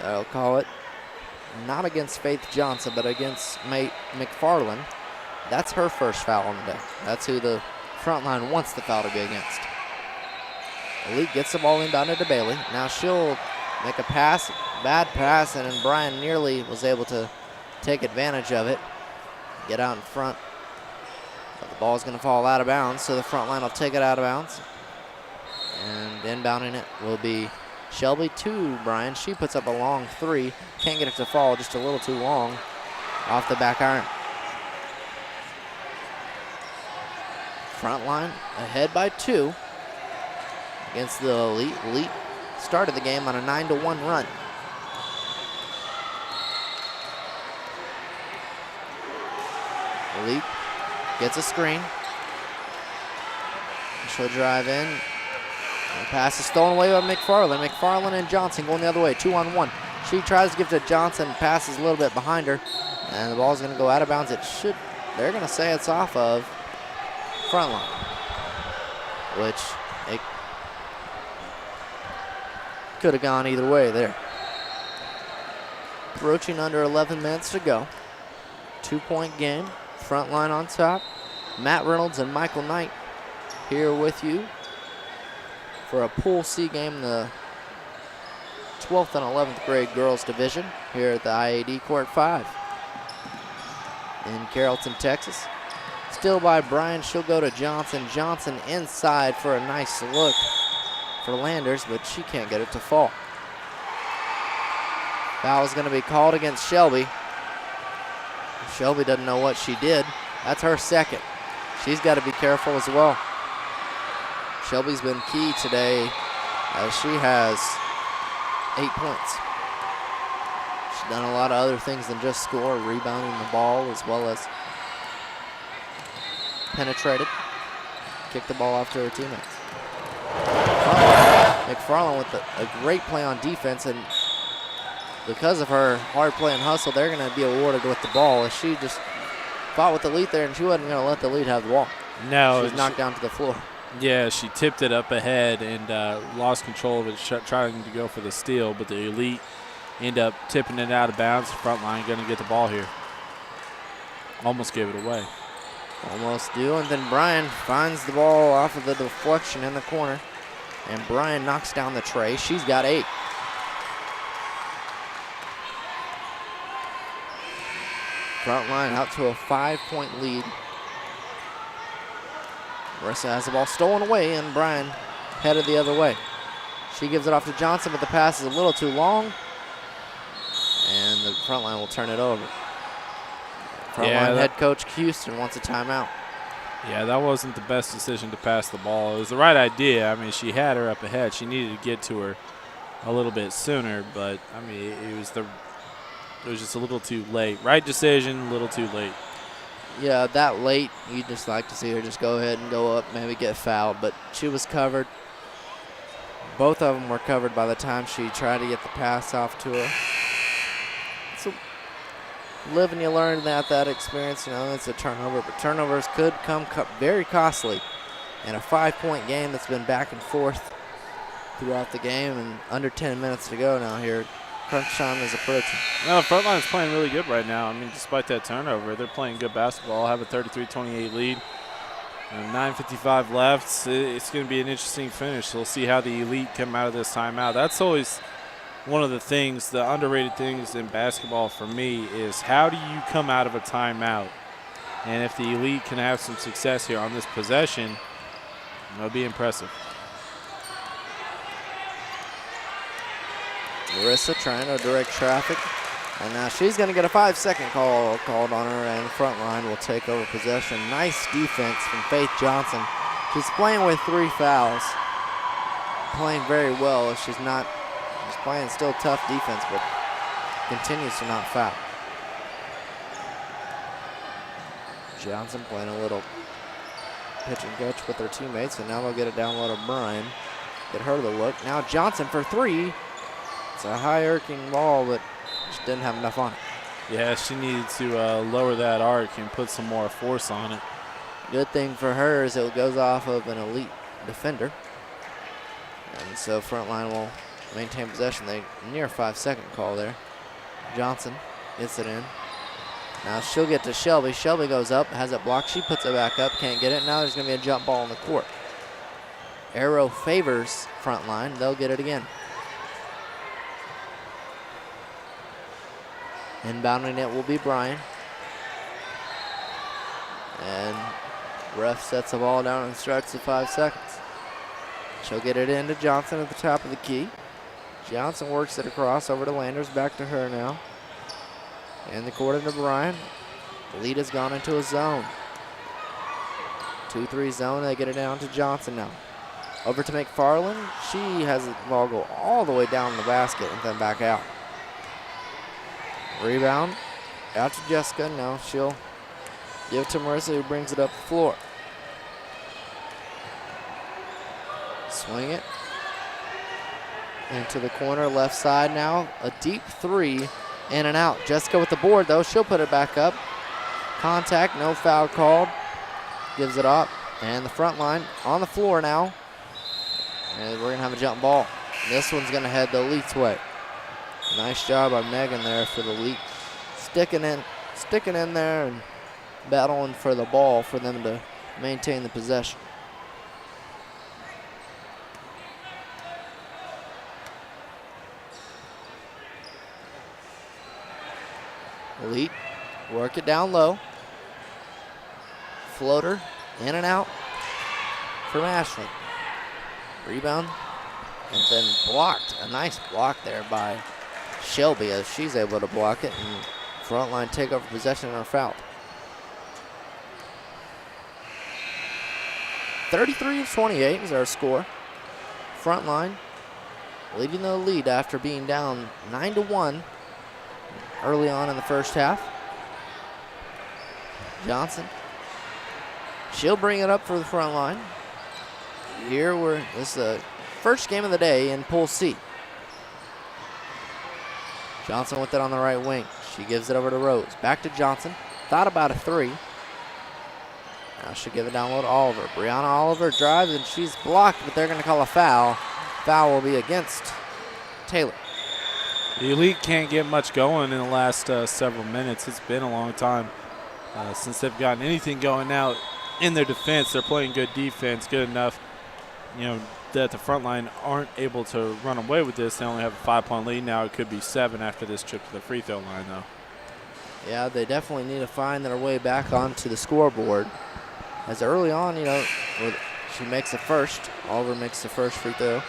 They'll call it not against Faith Johnson, but against McFarland. That's her first foul on the day. That's who the front line wants the foul to be against. Elite gets the ball inbounded to Bailey. Now she'll make a pass, bad pass, and then Bryan nearly was able to take advantage of it, get out in front. But the ball's going to fall out of bounds, so the front line will take it out of bounds. And inbounding it will be Shelby to Bryan. She puts up a long 3. Can't get it to fall, just a little too long off the back iron. Front line ahead by 2 against the Elite. Elite started the game on a 9-1 run. Elite gets a screen. She'll drive in. The pass is stolen away by McFarland. McFarland and Johnson going the other way, 2-on-1. She tries to give to Johnson, passes a little bit behind her, and the ball's going to go out of bounds. They're going to say it's off of front line, which it could have gone either way there. Approaching under 11 minutes to go. 2-point game. Front line on top. Matt Reynolds and Michael Knight here with you for a Pool C game in the 12th and 11th grade girls division here at the IAD Court 5 in Carrollton, Texas. Still by Bryan, she'll go to Johnson. Johnson inside for a nice look for Landers, but she can't get it to fall. Foul is going to be called against Shelby. Shelby doesn't know what she did. That's her second. She's got to be careful as well. Shelby's been key today as she has 8 points. She's done a lot of other things than just score, rebounding the ball as well as penetrated. Kicked the ball off to her teammates. McFarland with a great play on defense, and because of her hard play and hustle, they're going to be awarded with the ball as she just fought with the lead there, and she wasn't going to let the lead have the ball. No. She was knocked down to the floor. Yeah, she tipped it up ahead and lost control of it, trying to go for the steal, but the Elite end up tipping it out of bounds. Front line going to get the ball here. Almost gave it away. Almost do, and then Bryan finds the ball off of the deflection in the corner, and Bryan knocks down the tray. She's got 8. Front line out to a 5-point lead. Marissa has the ball stolen away, and Bryan headed the other way. She gives it off to Johnson, but the pass is a little too long, and the front line will turn it over. Frontline head coach Houston wants a timeout. Yeah, that wasn't the best decision to pass the ball. It was the right idea. I mean, she had her up ahead. She needed to get to her a little bit sooner, but I mean, it was just a little too late. Right decision, a little too late. Yeah, that late, you'd just like to see her just go ahead and go up, maybe get fouled, but she was covered. Both of them were covered by the time she tried to get the pass off to her. So, live and you learn that experience, you know, it's a turnover, but turnovers could come very costly in a 5-point game that's been back and forth throughout the game, and under 10 minutes to go now here. Crunch time is approaching. No, the front line is playing really good right now. I mean, despite that turnover, they're playing good basketball, have a 33-28 lead. And 9:55 left. It's going to be an interesting finish. We'll see how the Elite come out of this timeout. That's always one of the things, the underrated things in basketball for me is how do you come out of a timeout? And if the Elite can have some success here on this possession, it'll be impressive. Marissa trying to direct traffic. And now she's going to get a 5-second call called on her, and Frontline will take over possession. Nice defense from Faith Johnson. She's playing with 3 fouls. Playing very well. She's playing still tough defense, but continues to not foul. Johnson playing a little pitch and catch with her teammates, and now they'll get it down low to Bryan. Get her to look. Now Johnson for 3. It's a high arcing ball, but she didn't have enough on it. Yeah, she needed to lower that arc and put some more force on it. Good thing for her is it goes off of an Elite defender. And so Frontline will maintain possession. They near 5-second call there. Johnson gets it in. Now she'll get to Shelby. Shelby goes up, has it blocked. She puts it back up, can't get it. Now there's going to be a jump ball on the court. Arrow favors Frontline. They'll get it again. Inbounding it will be Bryan. And ref sets the ball down and starts at 5 seconds. She'll get it into Johnson at the top of the key. Johnson works it across over to Landers, back to her now. And the court into Bryan. The lead has gone into a zone. 2-3 zone, they get it down to Johnson now. Over to McFarland. She has the ball go all the way down the basket and then back out. Rebound, out to Jessica. Now she'll give it to Marissa, who brings it up the floor. Swing it into the corner, left side now. A deep 3, in and out. Jessica with the board, though. She'll put it back up. Contact, no foul called. Gives it up. And the Frontline on the floor now. And we're going to have a jump ball. This one's going to head the Elite's way. Nice job by Megan there for the Elite. Sticking in there and battling for the ball for them to maintain the possession. Elite work it down low. Floater in and out from Ashley. Rebound and then blocked. A nice block there by Shelby as she's able to block it, and Frontline take over possession and are fouled. 33-28 is our score. Frontline leading the lead after being down 9-1 early on in the first half. Johnson, she'll bring it up for the Frontline. This is the first game of the day in Pool C. Johnson with it on the right wing. She gives it over to Rose. Back to Johnson. Thought about a 3. Now she'll give it down low to Oliver. Brianna Oliver drives and she's blocked, but they're going to call a foul. Foul will be against Taylor. The Elite can't get much going in the last several minutes. It's been a long time since they've gotten anything going out in their defense. They're playing good defense, good enough, that the Frontline aren't able to run away with this. They only have a 5-point lead now. It could be 7 after this trip to the free throw line, though. Yeah, they definitely need to find their way back onto the scoreboard. As early on, she makes the first. Oliver makes the first free throw.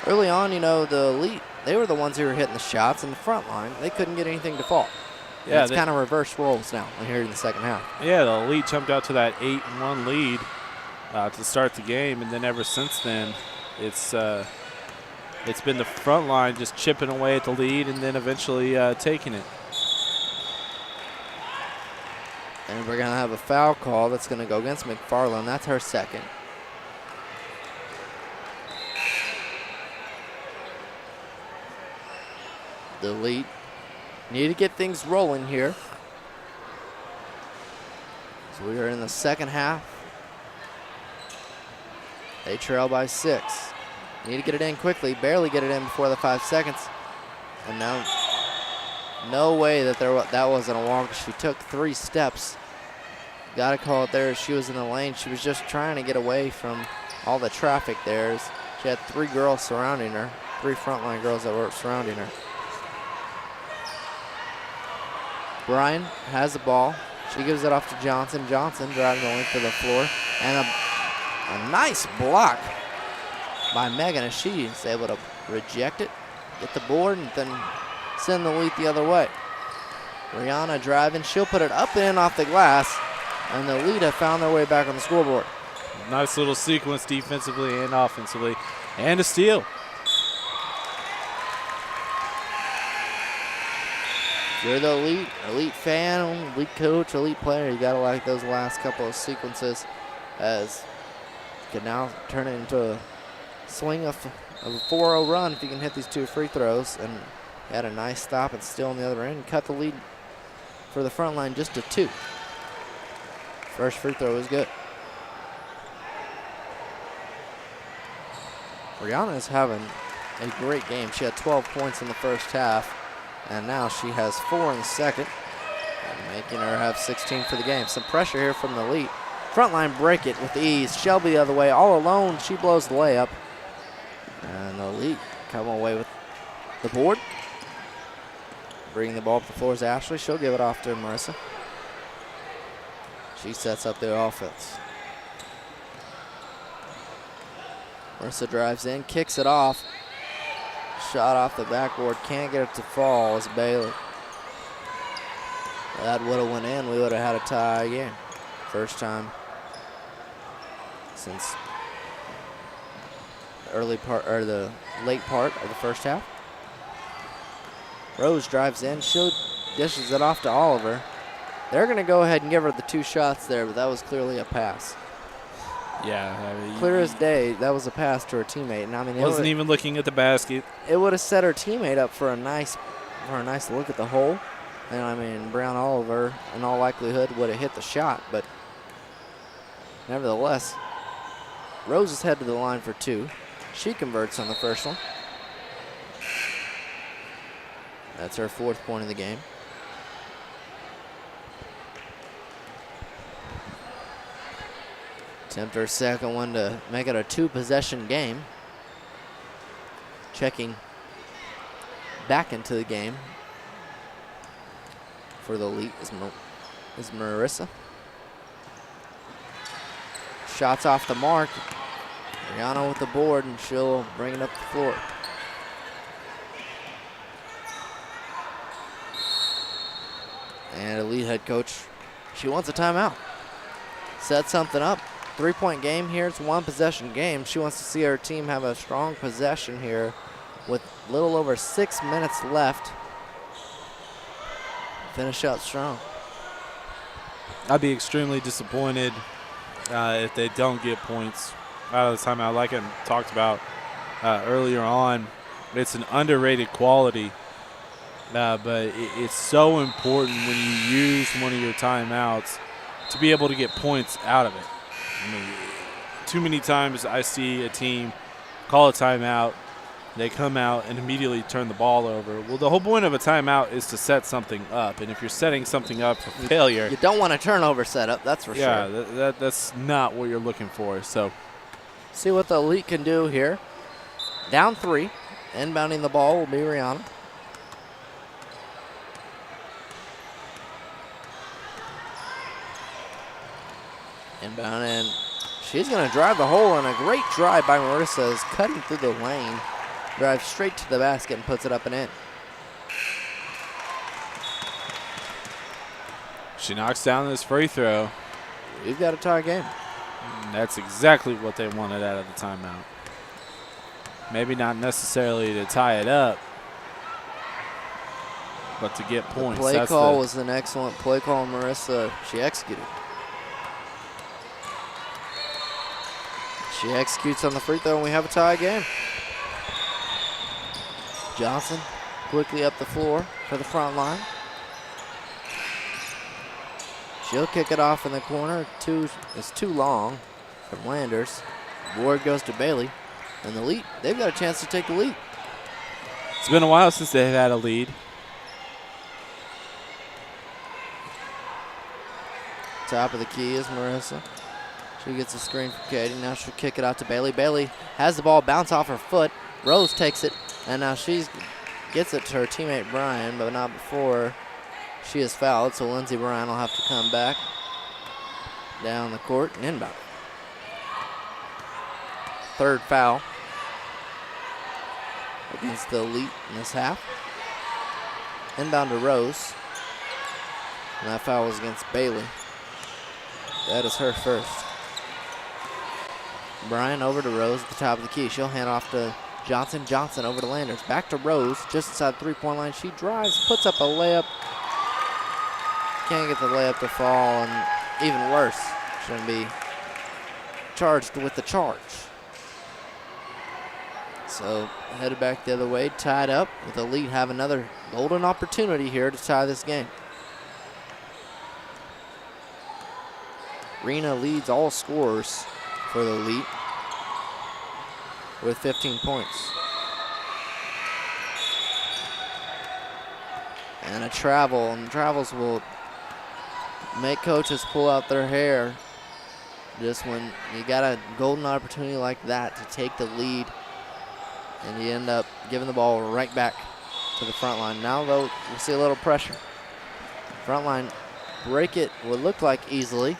Early on, the Elite, they were the ones who were hitting the shots, and the Frontline, they couldn't get anything to fall. Yeah, it's kind of reverse roles now here in the second half. Yeah, the Elite jumped out to that 8-1 lead to start the game, and then ever since then, it's been the Frontline just chipping away at the lead and then eventually taking it. And we're going to have a foul call that's going to go against McFarland. That's her second. The Elite need to get things rolling here. So we are in the second half. They trail by 6. Need to get it in quickly. Barely get it in before the 5 seconds. And now, no way that that wasn't a walk. She took 3 steps Got to call it there. She was in the lane. She was just trying to get away from all the traffic there. She had 3 girls surrounding her, 3 frontline girls that were surrounding her. Bryan has the ball. She gives it off to Johnson. Johnson driving the length of the floor. And a nice block by Megan as she is able to reject it, get the board, and then send the lead the other way. Rihanna driving. She'll put it up and in off the glass. And the lead have found their way back on the scoreboard. Nice little sequence defensively and offensively. And a steal. If you're the elite fan, elite coach, elite player, you gotta like those last couple of sequences, as you can now turn it into a swing of a 4-0 run if you can hit these 2 free throws. And had a nice stop and steal on the other end. Cut the lead for the front line just to 2. First free throw was good. Brianna is having a great game. She had 12 points in the first half, and now she has 4 in the second, making her have 16 for the game. Some pressure here from the elite. Frontline break it with ease. Shelby the other way, all alone. She blows the layup, and the elite come away with the board. Bringing the ball up the floor is Ashley. She'll give it off to Marissa. She sets up the offense. Marissa drives in, kicks it off. Shot off the backboard, can't get it to fall as Bailey. That would have went in, we would have had a tie again. First time since the early part, or the late part of the first half. Rose drives in, she dishes it off to Oliver. They're going to go ahead and give her the 2 shots there, but that was clearly a pass. Yeah. I mean, clear as day, that was a pass to her teammate. And I mean, wasn't even looking at the basket. It would have set her teammate up for a nice look at the hole. And I mean, Brown Oliver, in all likelihood, would have hit the shot. But nevertheless, Rose is head to the line for 2. She converts on the first one. That's her 4th point of the game. Attempt her second one to make it a 2-possession game. Checking back into the game for the elite is Marissa. Shots off the mark. Rihanna with the board, and she'll bring it up the floor. And elite head coach, she wants a timeout. Set something up. 3-point game here. It's 1-possession game. She wants to see her team have a strong possession here with a little over 6 minutes left. Finish out strong. I'd be extremely disappointed if they don't get points out of the timeout. Like I talked about earlier on, it's an underrated quality, but it's so important when you use one of your timeouts to be able to get points out of it. I mean, too many times I see a team call a timeout, they come out and immediately turn the ball over. Well, the whole point of a timeout is to set something up, and if you're setting something up for failure, you don't want a turnover setup, that's for sure. Yeah, that's not what you're looking for. So, see what the elite can do here. Down 3, inbounding the ball will be Rihanna. Inbound, and she's going to drive the hole, and a great drive by Marissa is cutting through the lane. Drives straight to the basket and puts it up and in. She knocks down this free throw. We've got a tie game. And that's exactly what they wanted out of the timeout. Maybe not necessarily to tie it up, but to get points. The play call was an excellent play call, and Marissa, she executed. She executes on the free throw, and we have a tie game. Johnson quickly up the floor for the front line. She'll kick it off in the corner. It's too long from Landers. Board goes to Bailey. And the lead, they've got a chance to take the lead. It's been a while since they've had a lead. Top of the key is Marissa. She gets a screen from Katie. Now she'll kick it out to Bailey. Bailey has the ball bounce off her foot. Rose takes it, and now she gets it to her teammate Brian, but not before she is fouled. So Lindsey Bryan will have to come back down the court and inbound. Third foul against the Elite in this half. Inbound to Rose. And that foul was against Bailey. That is her first. Bryan over to Rose at the top of the key. She'll hand off to Johnson. Johnson over to Landers. Back to Rose, just inside the three-point line. She drives, puts up a layup. Can't get the layup to fall, and even worse, shouldn't be charged with the charge. So headed back the other way, tied up with Elite have another golden opportunity here to tie this game. Rena leads all scorers for the Elite with 15 points. And a travel, and travels will make coaches pull out their hair just when you got a golden opportunity like that to take the lead, and you end up giving the ball right back to the front line. Now, though, we'll see a little pressure. Front line break it, would look like easily.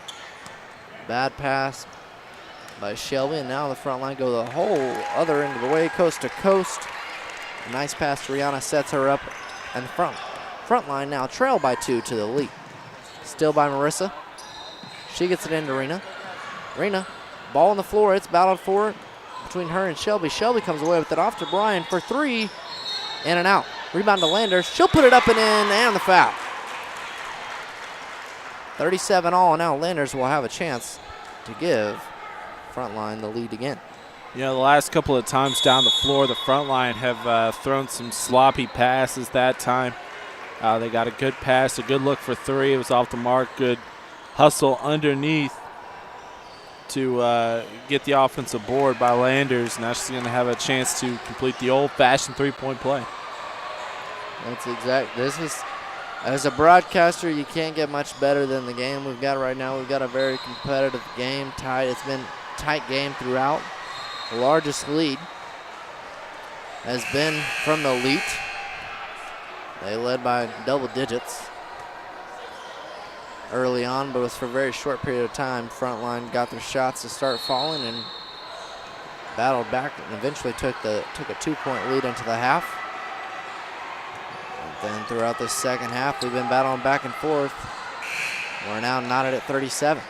Bad pass by Shelby, and now the front line go the whole other end of the way, coast to coast. A nice pass to Rihanna, sets her up, and the front line now trail by 2 to the Elite. Still by Marissa. She gets it into Rena. Rena, ball on the floor, it's battled for between her and Shelby. Shelby comes away with it off to Bryan for 3, in and out. Rebound to Landers, she'll put it up and in, and the foul. 37 all, and now Landers will have a chance to give Frontline the lead again. You know, the last couple of times down the floor, the front line have thrown some sloppy passes that time. They got a good pass, a good look for 3. It was off the mark, good hustle underneath to get the offensive board by Landers. Now she's going to have a chance to complete the old-fashioned three-point play. That's exact. This is, as a broadcaster, you can't get much better than the game we've got right now. We've got a very competitive game, tight. It's been a tight game throughout. The largest lead has been from the Elite. They led by double digits early on, but it was for a very short period of time. Frontline got their shots to start falling and battled back, and eventually took a 2-point lead into the half. And then throughout the second half, we've been battling back and forth. We're now knotted at 37.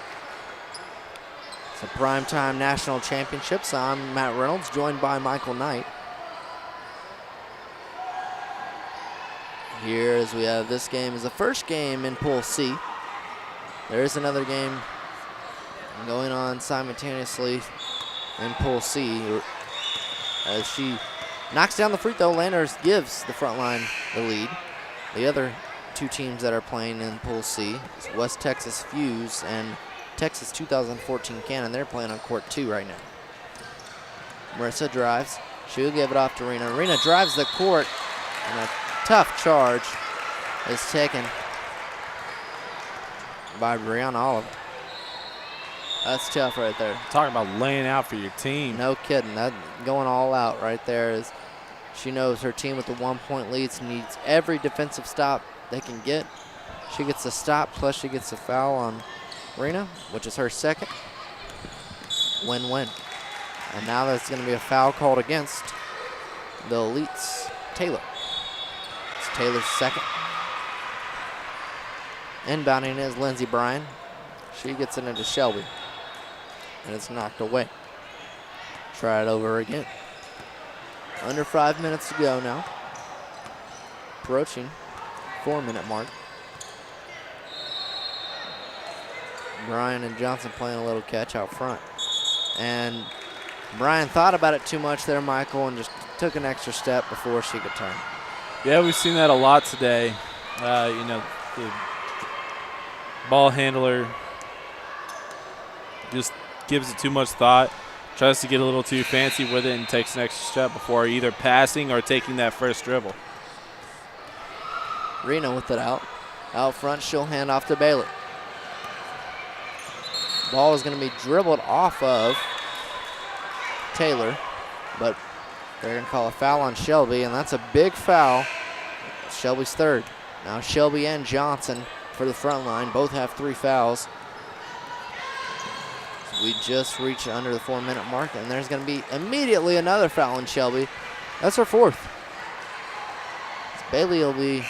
So PrimeTime National Championships. I'm Matt Reynolds, joined by Michael Knight. Here, as we have this game, is the first game in Pool C. There is another game going on simultaneously in Pool C. As she knocks down the free throw, Landers gives the front line the lead. The other two teams that are playing in Pool C is West Texas Fuse and Texas 2014 Cannon. They're playing on court 2 right now. Marissa drives. She'll give it off to Rena. Rena drives the court, and a tough charge is taken by Brianna Oliver. That's tough right there. Talking about laying out for your team. No kidding. That going all out right there. Is she knows her team with the 1-point leads needs every defensive stop they can get. She gets a stop, plus she gets a foul on Rena, which is her second. Win-win. And now there's going to be a foul called against the Elite's Taylor. It's Taylor's second. Inbounding is Lindsey Bryan. She gets it into Shelby, and it's knocked away. Try it over again. Under 5 minutes to go now. Approaching 4-minute mark. Bryan and Johnson playing a little catch out front. And Bryan thought about it too much there, Michael, and just took an extra step before she could turn. Yeah, we've seen that a lot today. The ball handler just gives it too much thought, tries to get a little too fancy with it, and takes an extra step before either passing or taking that first dribble. Rena with it out. Out front, she'll hand off to Bailey. Ball is going to be dribbled off of Taylor, but they're going to call a foul on Shelby, and that's a big foul. Shelby's third. Now Shelby and Johnson for the front line. Both have 3 fouls. We just reached under the 4-minute mark, and there's going to be immediately another foul on Shelby. That's her 4th. Bailey will be,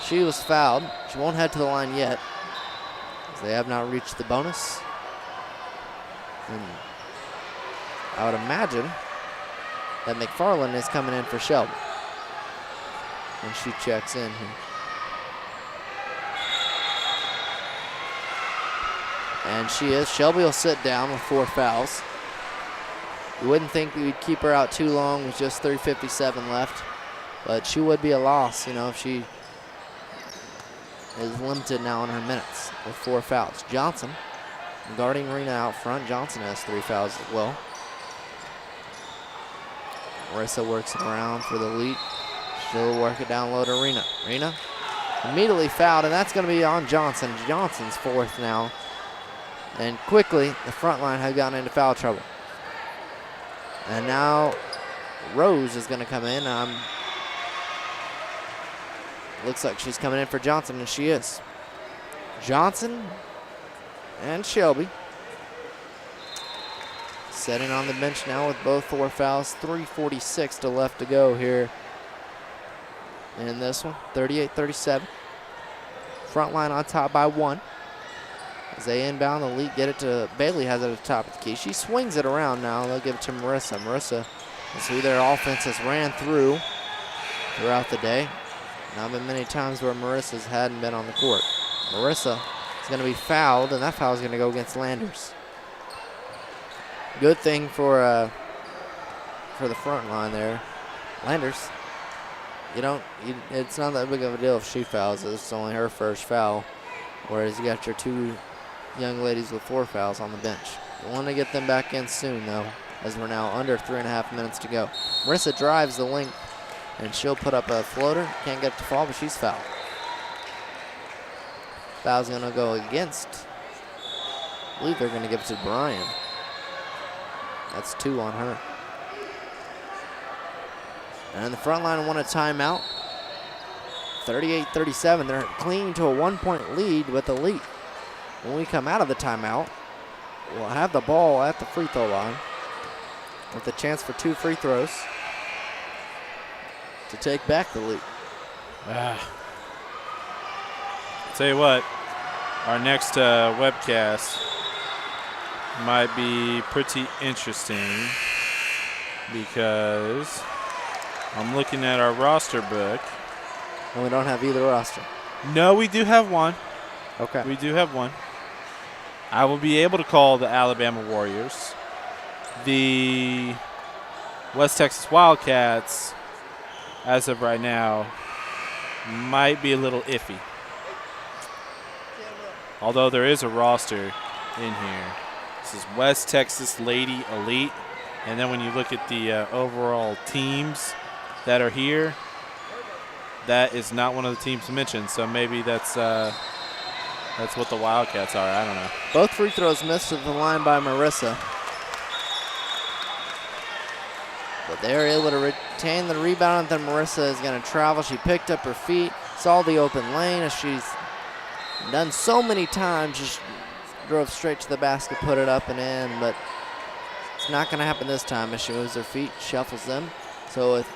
she was fouled. She won't head to the line yet, as they have not reached the bonus. And I would imagine that McFarland is coming in for Shelby when she checks in here. And she is. Shelby will sit down with 4 fouls. You wouldn't think we'd keep her out too long with just 3:57 left, but she would be a loss, if she is limited now in her minutes with 4 fouls. Johnson guarding Rena out front. Johnson has 3 fouls as well. Marissa works it around for the lead. She'll work it down low to Rena. Rena immediately fouled, and that's going to be on Johnson. Johnson's 4th now. And quickly, the front line have gotten into foul trouble. And now Rose is going to come in. Looks like she's coming in for Johnson, and she is. Johnson and Shelby sitting on the bench now with both 4 fouls. 3:46 left to go here in this one. 38-37. Front line on top by 1. As they inbound, the lead get it to Bailey, has it at the top of the key. She swings it around now. They'll give it to Marissa. Marissa is who their offense has ran through throughout the day. Not been many times where Marissa's hadn't been on the court. Marissa is going to be fouled, and that foul is going to go against Landers. Good thing for the front line there. Landers, it's not that big of a deal if she fouls. It's only her first foul, whereas you got your 2 young ladies with 4 fouls on the bench. You want to get them back in soon, though, as we're now under 3.5 minutes to go. Marissa drives the length, and she'll put up a floater. Can't get it to fall, but she's fouled. Foul's going to go against, I believe they're going to give it to Brian. That's 2 on her. And the front line won a timeout. 38-37. They're clinging to a 1-point lead with the lead. When we come out of the timeout, we'll have the ball at the free throw line with a chance for 2 free throws to take back the lead. I'll tell you what, our next webcast might be pretty interesting because I'm looking at our roster book. And we don't have either roster. No, we do have one. Okay. We do have one. I will be able to call the Alabama Warriors. The West Texas Wildcats, as of right now, might be a little iffy. Although there is a roster in here. This is West Texas Lady Elite. And then when you look at the overall teams that are here, that is not one of the teams mentioned. So maybe that's what the Wildcats are. I don't know. Both free throws missed at the line by Marissa. But they're able to retain the rebound. Then Marissa is going to travel. She picked up her feet, saw the open lane, as she's done so many times. Just drove straight to the basket, put it up and in. But it's not going to happen this time as she moves her feet, shuffles them. So with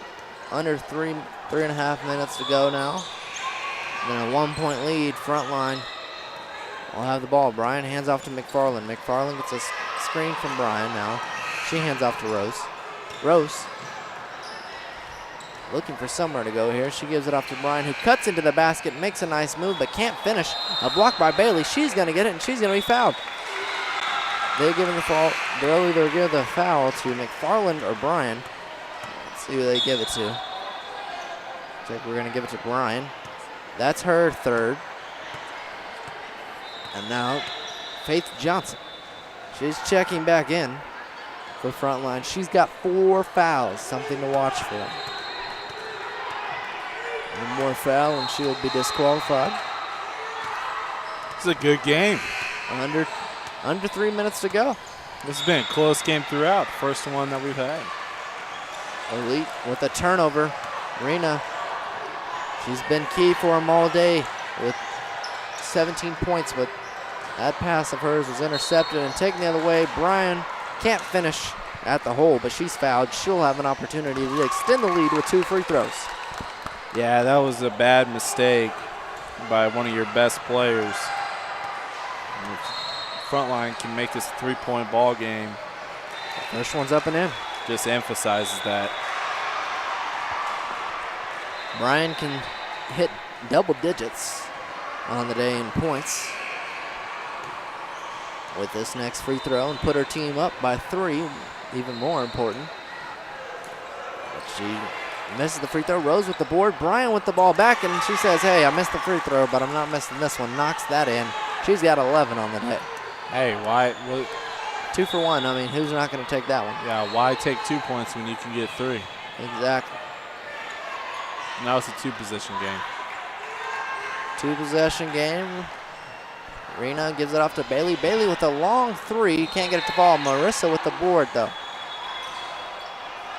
under 3.5 minutes to go now, then a 1-point lead, front line will have the ball. Brian hands off to McFarland. McFarland gets a screen from Brian now. She hands off to Rose. Rose looking for somewhere to go here. She gives it off to Brian, who cuts into the basket, makes a nice move, but can't finish. A block by Bailey. She's going to get it, and she's going to be fouled. They're giving the foul. They'll either give the foul to McFarland or Brian. Let's see who they give it to. Looks like we're going to give it to Brian. That's her 3rd. And now Faith Johnson. She's checking back in for front line. She's got 4 fouls, something to watch for. One more foul and she'll be disqualified. It's a good game. Under Under 3 minutes to go. This has been a close game throughout, the first one that we've had. Elite with a turnover. Rena, she's been key for them all day with 17 points, but that pass of hers was intercepted and taken the other way. Bryan can't finish at the hole, but she's fouled. She'll have an opportunity to extend the lead with 2 free throws. Yeah, that was a bad mistake by one of your best players. Frontline can make this a 3-point ball game. First one's up and in. Just emphasizes that. Bryan can hit double digits on the day in points with this next free throw and put her team up by 3, even more important. But she misses the free throw. Rose with the board. Bryan with the ball back, and she says, hey, I missed the free throw, but I'm not missing this one. Knocks that in. She's got 11 on the day. Hey, why? 2 for 1. I mean, who's not going to take that one? Yeah, why take 2 points when you can get 3? Exactly. Now it's a 2-possession game. 2-possession game. Rena gives it off to Bailey. Bailey with a long 3. Can't get it to fall. Marissa with the board, though.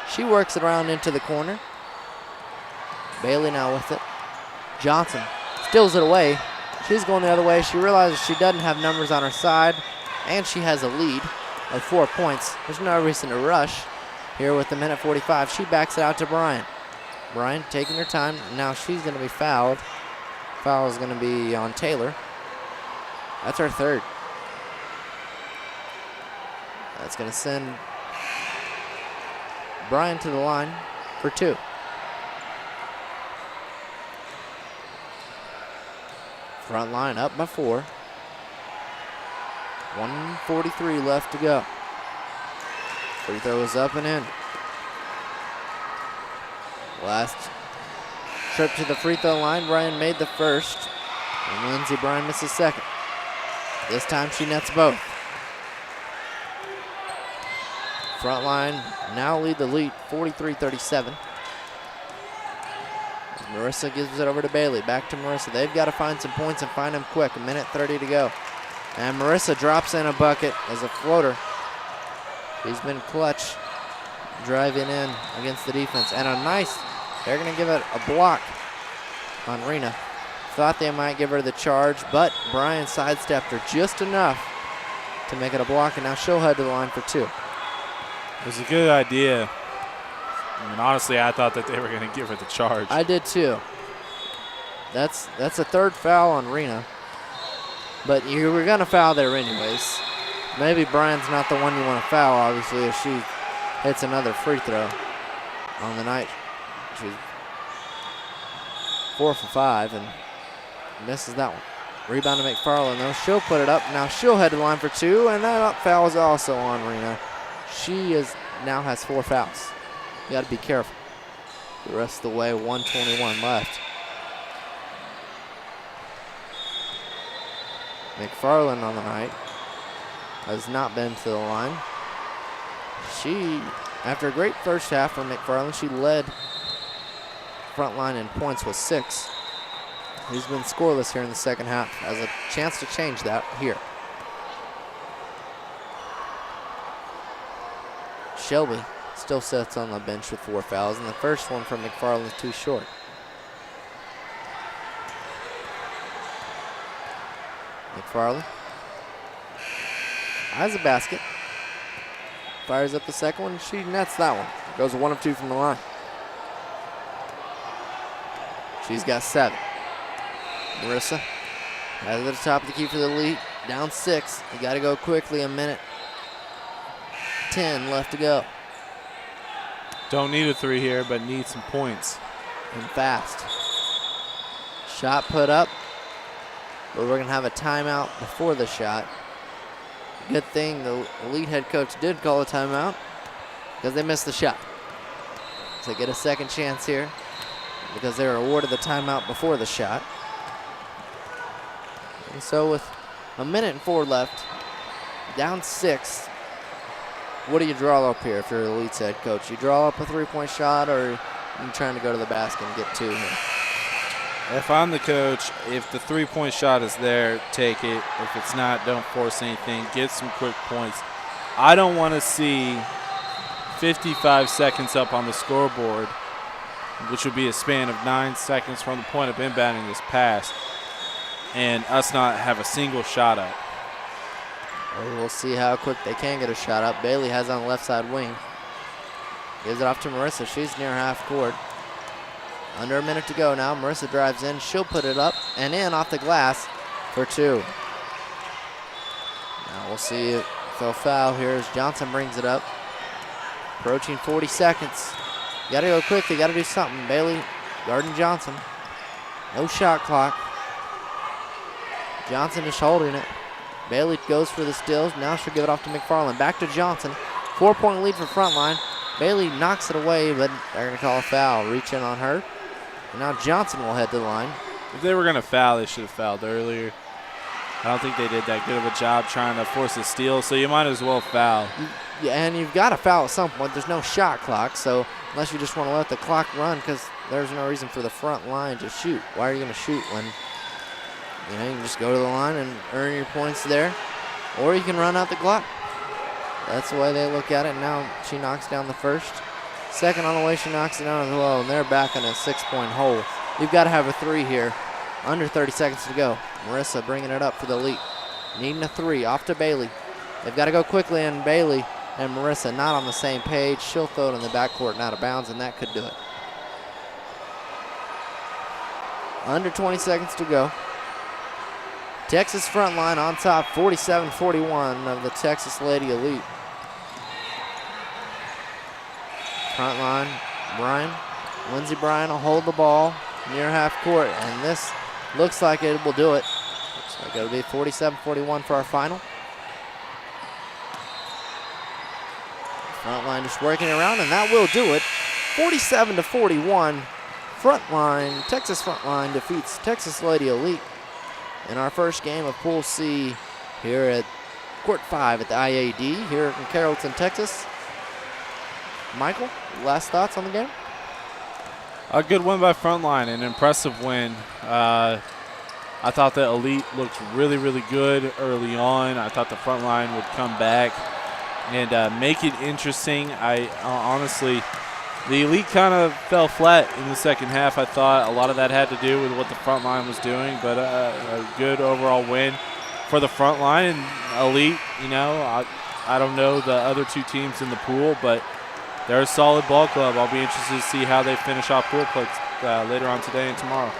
She works it around into the corner. Bailey now with it. Johnson steals it away. She's going the other way. She realizes she doesn't have numbers on her side, and she has a lead of 4 points. There's no reason to rush here with the minute 45. She backs it out to Bryan. Bryan taking her time. Now she's going to be fouled. Foul is going to be on Taylor. That's her 3rd. That's going to send Bryan to the line for 2. Front line up by 4. 1:43 left to go. Free throw is up and in. Last trip to the free throw line, Bryan made the first, and Lindsey Bryan misses second. This time she nets both. Front line now lead the lead, 43-37. Marissa gives it over to Bailey. Back to Marissa. They've got to find some points and find them quick. 1:30 to go. And Marissa drops in a bucket as a floater. She's been clutch driving in against the defense. And a nice, they're going to give it a block on Rena. Thought they might give her the charge, but Bryan sidestepped her just enough to make it a block, and now she'll head to the line for 2. It was a good idea. I mean, honestly, I thought that they were going to give her the charge. I did too. That's a 3rd foul on Rena, but you were going to foul there anyways. Maybe Bryan's not the one you want to foul, obviously, if she hits another free throw on the night. She's 4 for 5 and misses that one. Rebound to McFarland, though. She'll put it up. Now she'll head to the line for 2, and that foul is also on Rena. She now has 4 fouls. You got to be careful. The rest of the way, 1:21 left. McFarland on the night has not been to the line. After a great first half from McFarland, she led front line in points with 6. He's been scoreless here in the second half. Has a chance to change that here. Shelby still sits on the bench with 4 fouls, and the first one from McFarland is too short. McFarland has a basket. Fires up the second one. She nets that one. Goes 1 of 2 from the line. She's got 7. Marissa has it at the top of the key for the lead. Down 6. You got to go quickly. 1:10 left to go. Don't need a 3 here, but need some points. And fast. Shot put up, but we're going to have a timeout before the shot. Good thing the lead head coach did call a timeout because they missed the shot. So get a second chance here because they were awarded the timeout before the shot. And so with 1:04 left, down 6, what do you draw up here if you're the Elite's head coach? You draw up a 3-point shot, or you trying to go to the basket and get 2 here? If I'm the coach, if the three-point shot is there, take it. If it's not, don't force anything. Get some quick points. I don't want to see 55 seconds up on the scoreboard, which would be a span of 9 seconds from the point of inbounding this pass, and us not have a single shot up. We'll see how quick they can get a shot up. Bailey has it on the left side wing. Gives it off to Marissa. She's near half court. Under a minute to go now. Marissa drives in. She'll put it up and in off the glass for 2. Now we'll see if they'll foul here as Johnson brings it up. Approaching 40 seconds. You got to go quick. You got to do something. Bailey guarding Johnson. No shot clock. Johnson just holding it. Bailey goes for the steals. Now she'll give it off to McFarland. Back to Johnson. 4-point lead for Frontline. Bailey knocks it away, but they're going to call a foul. Reach in on her. And now Johnson will head to the line. If they were going to foul, they should have fouled earlier. I don't think they did that good of a job trying to force a steal, so you might as well foul. Yeah, and you've got to foul at some point. There's no shot clock, so unless you just want to let the clock run, because there's no reason for the front line to shoot. Why are you going to shoot when you can just go to the line and earn your points there, or you can run out the clock. That's the way they look at it. Now she knocks down the first. Second on the way, she knocks it down as well, and they're back in a 6-point hole. You've got to have a 3 here. Under 30 seconds to go. Marissa bringing it up for the Elite. Needing a 3 off to Bailey. They've got to go quickly, and Bailey and Marissa not on the same page. She'll throw it in the backcourt and out of bounds, and that could do it. Under 20 seconds to go. Texas Frontline on top, 47-41 of the Texas Lady Elite. Frontline, Lindsey Bryan will hold the ball near half court, and this looks like it will do it. Looks like it'll be 47-41 for our final. Frontline just working around, and that will do it. 47-41. Frontline, Texas Frontline defeats Texas Lady Elite in our first game of Pool C here at Court 5 at the IAD here in Carrollton, Texas. Michael, last thoughts on the game? A good win by Frontline, an impressive win. I thought the Elite looked really, really good early on. I thought the Frontline would come back and make it interesting. I honestly, the Elite kind of fell flat in the second half. I thought a lot of that had to do with what the Frontline was doing, but a good overall win for the Frontline. And Elite, I don't know the other two teams in the pool, but they're a solid ball club. I'll be interested to see how they finish off pool play later on today and tomorrow.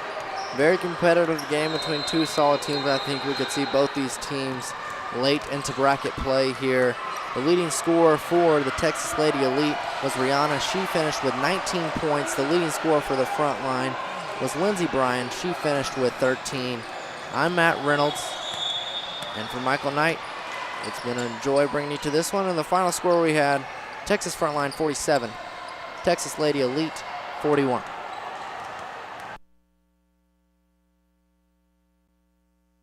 Very competitive game between two solid teams. I think we could see both these teams late into bracket play here. The leading scorer for the Texas Lady Elite was Rihanna. She finished with 19 points. The leading scorer for the front line was Lindsey Bryan. She finished with 13. I'm Matt Reynolds. And for Michael Knight, it's been a joy bringing you to this one. And the final score we had, Texas Frontline 47, Texas Lady Elite 41.